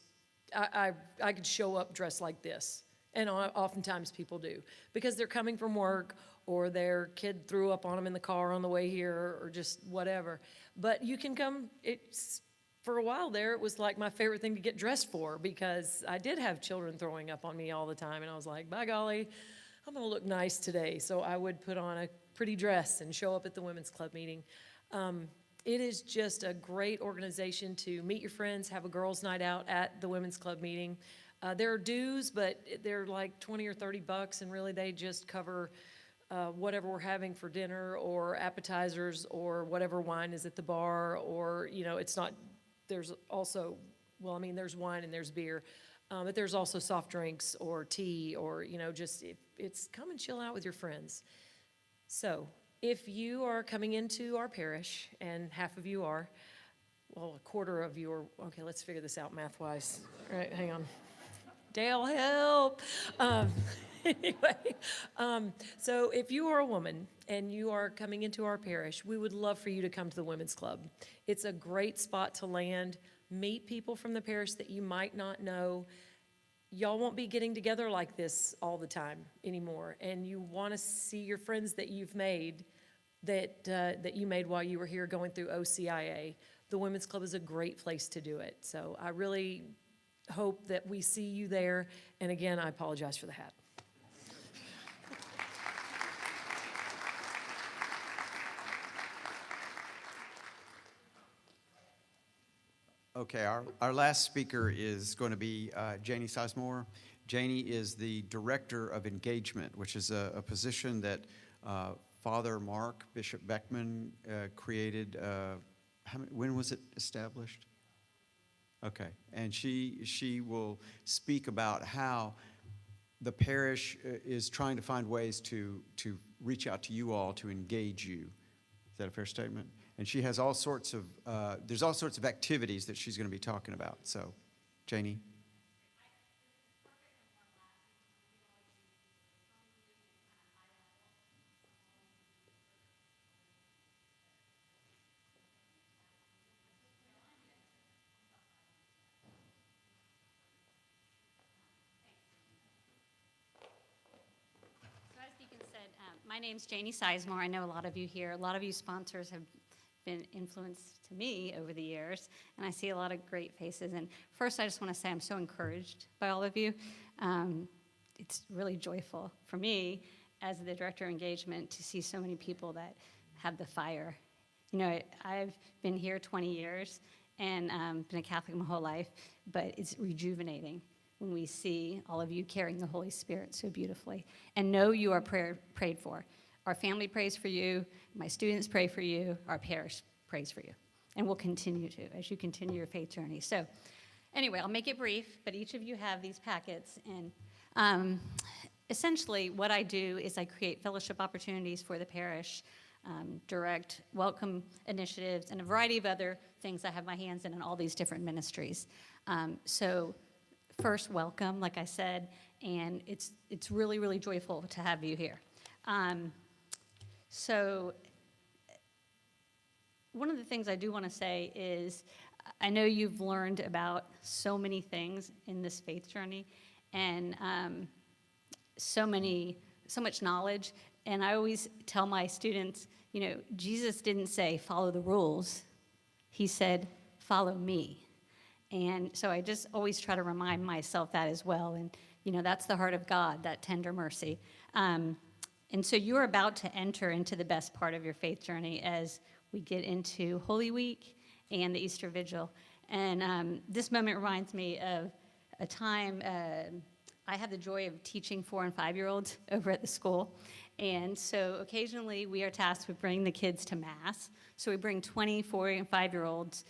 S10: I could show up dressed like this, and oftentimes people do, because they're coming from work, or their kid threw up on them in the car on the way here, or just whatever. But you can come, for a while there, it was like my favorite thing to get dressed for, because I did have children throwing up on me all the time, and I was like, by golly, I'm gonna look nice today. So I would put on a pretty dress and show up at the Women's Club meeting. It is just a great organization to meet your friends, have a girls' night out at the Women's Club meeting. There are dues, but they're like $20 or $30, and really they just cover whatever we're having for dinner, or appetizers, or whatever wine is at the bar, or, it's not. There's also, there's wine and there's beer, but there's also soft drinks or tea, or, it's come and chill out with your friends. So if you are coming into our parish, and half of you are, a quarter of you are, okay, let's figure this out math-wise. All right, hang on. Dale, help. Anyway, so if you are a woman and you are coming into our parish, we would love for you to come to the Women's Club. It's a great spot to land, meet people from the parish that you might not know. Y'all won't be getting together like this all the time anymore, and you want to see your friends that you've made, that you made while you were here going through OCIA. The Women's Club is a great place to do it. So I really hope that we see you there. And again, I apologize for the hat.
S1: Okay, our last speaker is going to be Janie Sizemore. Janie is the Director of Engagement, which is a position that Father Mark, Bishop Beckman created. When was it established? Okay, and she will speak about how the parish is trying to find ways to reach out to you all, to engage you. Is that a fair statement? And she has all sorts of, there's all sorts of activities that she's going to be talking about. So, Janie.
S11: So as Deacon said, my name's Janie Sizemore. I know a lot of you here, a lot of you sponsors have been influenced to me over the years, and I see a lot of great faces. And first, I just want to say I'm so encouraged by all of you. It's really joyful for me as the Director of Engagement to see so many people that have the fire. I've been here 20 years and been a Catholic my whole life, but it's rejuvenating when we see all of you carrying the Holy Spirit so beautifully. And know you are prayed for. Our family prays for you, my students pray for you, our parish prays for you, and will continue to as you continue your faith journey. So anyway, I'll make it brief, but each of you have these packets, and essentially what I do is I create fellowship opportunities for the parish direct welcome initiatives, and a variety of other things I have my hands in all these different ministries. So first, welcome, like I said, and it's really, really joyful to have you here. So one of the things I do want to say is I know you've learned about so many things in this faith journey, and so much knowledge. And I always tell my students, you know, Jesus didn't say follow the rules. He said follow me. And so I just always try to remind myself that as well. And, you know, that's the heart of God, that tender mercy. And so you're about to enter into the best part of your faith journey as we get into Holy Week and the Easter Vigil. And this moment reminds me of a time I have the joy of teaching 4- and 5-year-olds over at the school. And so occasionally we are tasked with bringing the kids to Mass. So we bring 20, 4- and 5-year-olds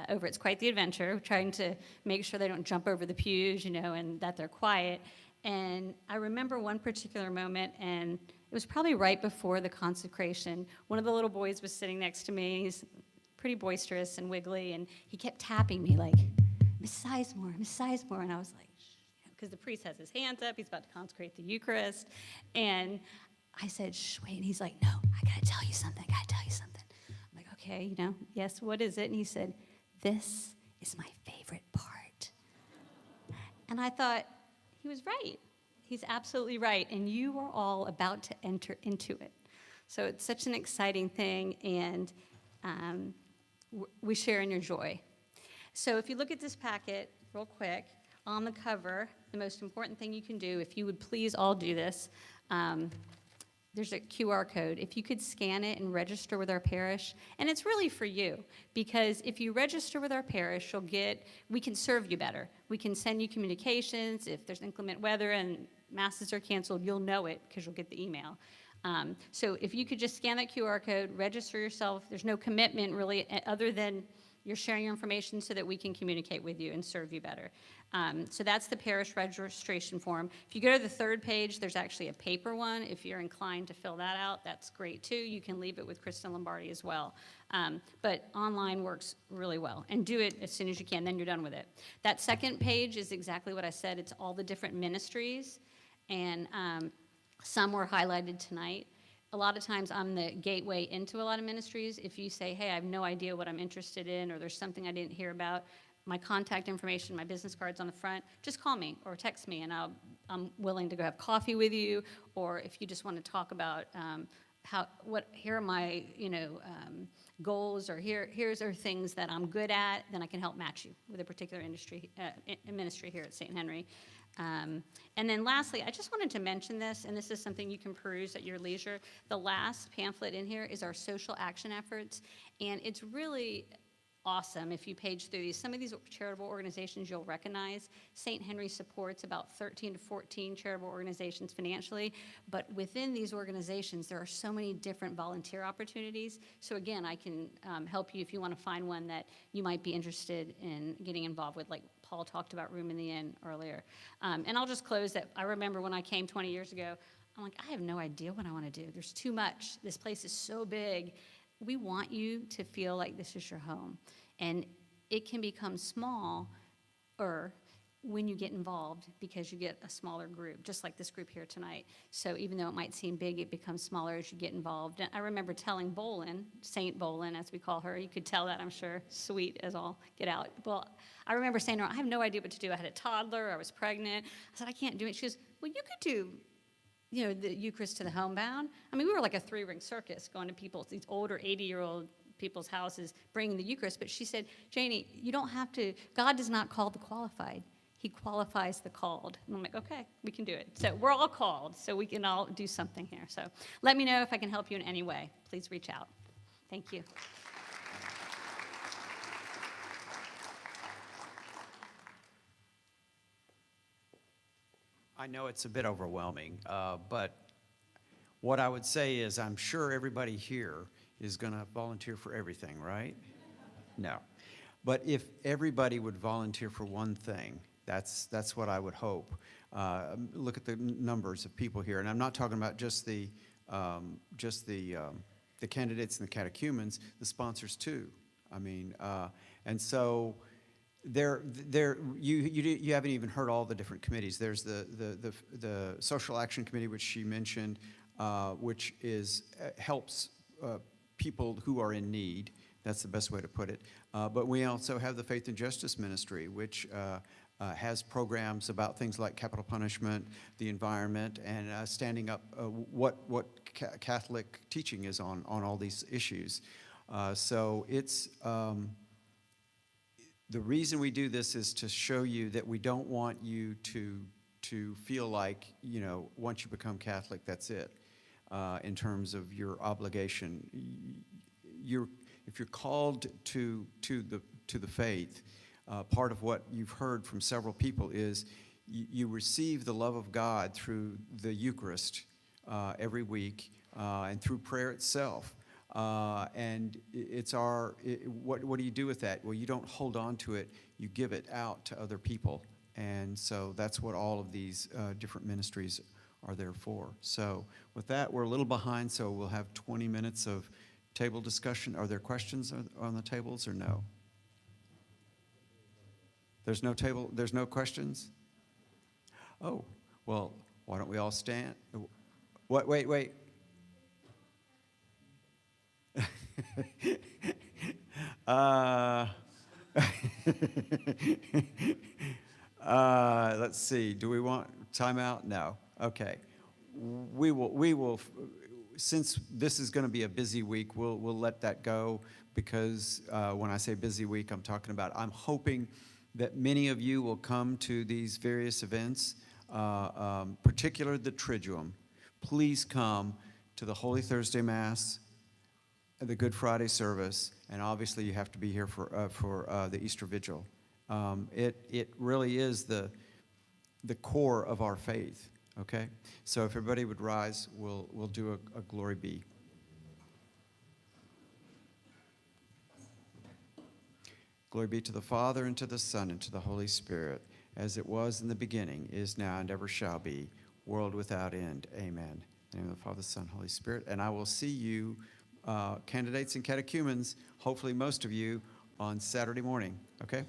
S11: over. It's quite the adventure, trying to make sure they don't jump over the pews, you know, and that they're quiet. And I remember one particular moment, and it was probably right before the consecration. One of the little boys was sitting next to me. He's pretty boisterous and wiggly, and he kept tapping me like, Miss Sizemore, Miss Sizemore. And I was like, because the priest has his hands up, he's about to consecrate the Eucharist. And I said, shh, wait. And he's like, no, I gotta tell you something, I'm like, okay, you know, yes, what is it? And he said, this is my favorite part. And I thought, he was right. He's absolutely right. And you are all about to enter into it. So it's such an exciting thing, and we share in your joy. So if you look at this packet real quick, on the cover, the most important thing you can do, if you would please all do this, there's a QR code. If you could scan it and register with our parish, and it's really for you, because if you register with our parish, we can serve you better. We can send you communications. If there's inclement weather and masses are canceled, you'll know it because you'll get the email. So if you could just scan that QR code, register yourself. There's no commitment really other than you're sharing your information so that we can communicate with you and serve you better. So that's the parish registration form. If you go to the third page, there's actually a paper one. If you're inclined to fill that out, that's great too. You can leave it with Kristen Lombardi as well. But online works really well. And do it as soon as you can, then you're done with it. That second page is exactly what I said. It's all the different ministries, and some were highlighted tonight. A lot of times I'm the gateway into a lot of ministries. If you say, hey, I have no idea what I'm interested in, or there's something I didn't hear about, my contact information, my business card's on the front, just call me or text me, and I'm willing to go have coffee with you. Or if you just want to talk about here are my, goals, or here's are things that I'm good at, then I can help match you with a particular ministry here at St. Henry. And then lastly, I just wanted to mention this, and this is something you can peruse at your leisure. The last pamphlet in here is our social action efforts, and it's really awesome if you page through these. Some of these charitable organizations you'll recognize. St. Henry supports about 13 to 14 charitable organizations financially, but within these organizations, there are so many different volunteer opportunities. So again, I can help you if you want to find one that you might be interested in getting involved with, like Paul talked about Room in the Inn earlier. And I'll just close that. I remember when I came 20 years ago, I'm like, I have no idea what I want to do. There's too much. This place is so big. We want you to feel like this is your home. And it can become smaller when you get involved, because you get a smaller group, just like this group here tonight. So even though it might seem big, it becomes smaller as you get involved. And I remember telling Bolin, Saint Bolin, as we call her, you could tell that, I'm sure, sweet as all get out. Well, I remember saying to her, I have no idea what to do. I had a toddler, I was pregnant. I said, I can't do it. She goes, well, you could do the Eucharist to the homebound. I mean, we were like a 3-ring circus going to these older 80-year-old people's houses bringing the Eucharist. But she said, Janie, you don't have to, God does not call the qualified. He qualifies the called. And I'm like, okay, we can do it. So we're all called, so we can all do something here. So let me know if I can help you in any way. Please reach out. Thank you.
S1: I know it's a bit overwhelming, but what I would say is I'm sure everybody here is going to volunteer for everything, right? No. But if everybody would volunteer for one thing, that's what I would hope. Look at the numbers of people here, and I'm not talking about just the the candidates and the catechumens, the sponsors too. I mean, and so you haven't even heard all the different committees. There's the Social Action Committee, which she mentioned, which helps people who are in need. That's the best way to put it. But we also have the Faith and Justice Ministry, which has programs about things like capital punishment, the environment, and standing up what Catholic teaching is on all these issues. So it's the reason we do this is to show you that we don't want you to feel like, you know, once you become Catholic, that's it. In terms of your obligation, if you're called to the faith, part of what you've heard from several people is you receive the love of God through the Eucharist every week and through prayer itself. And what do you do with that? Well, you don't hold on to it, you give it out to other people. And so that's what all of these different ministries are there for. So with that, we're a little behind, so we'll have 20 minutes of table discussion. Are there questions on the tables or no? There's no table, there's no questions? Oh, well, why don't we all stand? What, wait. Let's see, do we want timeout? No, okay. We will, since this is going to be a busy week, we'll let that go because when I say busy week, I'm talking about, I'm hoping that many of you will come to these various events, particularly the Triduum. Please come to the Holy Thursday Mass, the Good Friday service, and obviously you have to be here for the Easter Vigil. It really is the core of our faith, okay? So if everybody would rise, we'll do a Glory Be. Glory be to the Father, and to the Son, and to the Holy Spirit, as it was in the beginning, is now, and ever shall be, world without end. Amen. In the name of the Father, Son, Holy Spirit. And I will see you, candidates and catechumens, hopefully most of you, on Saturday morning, okay?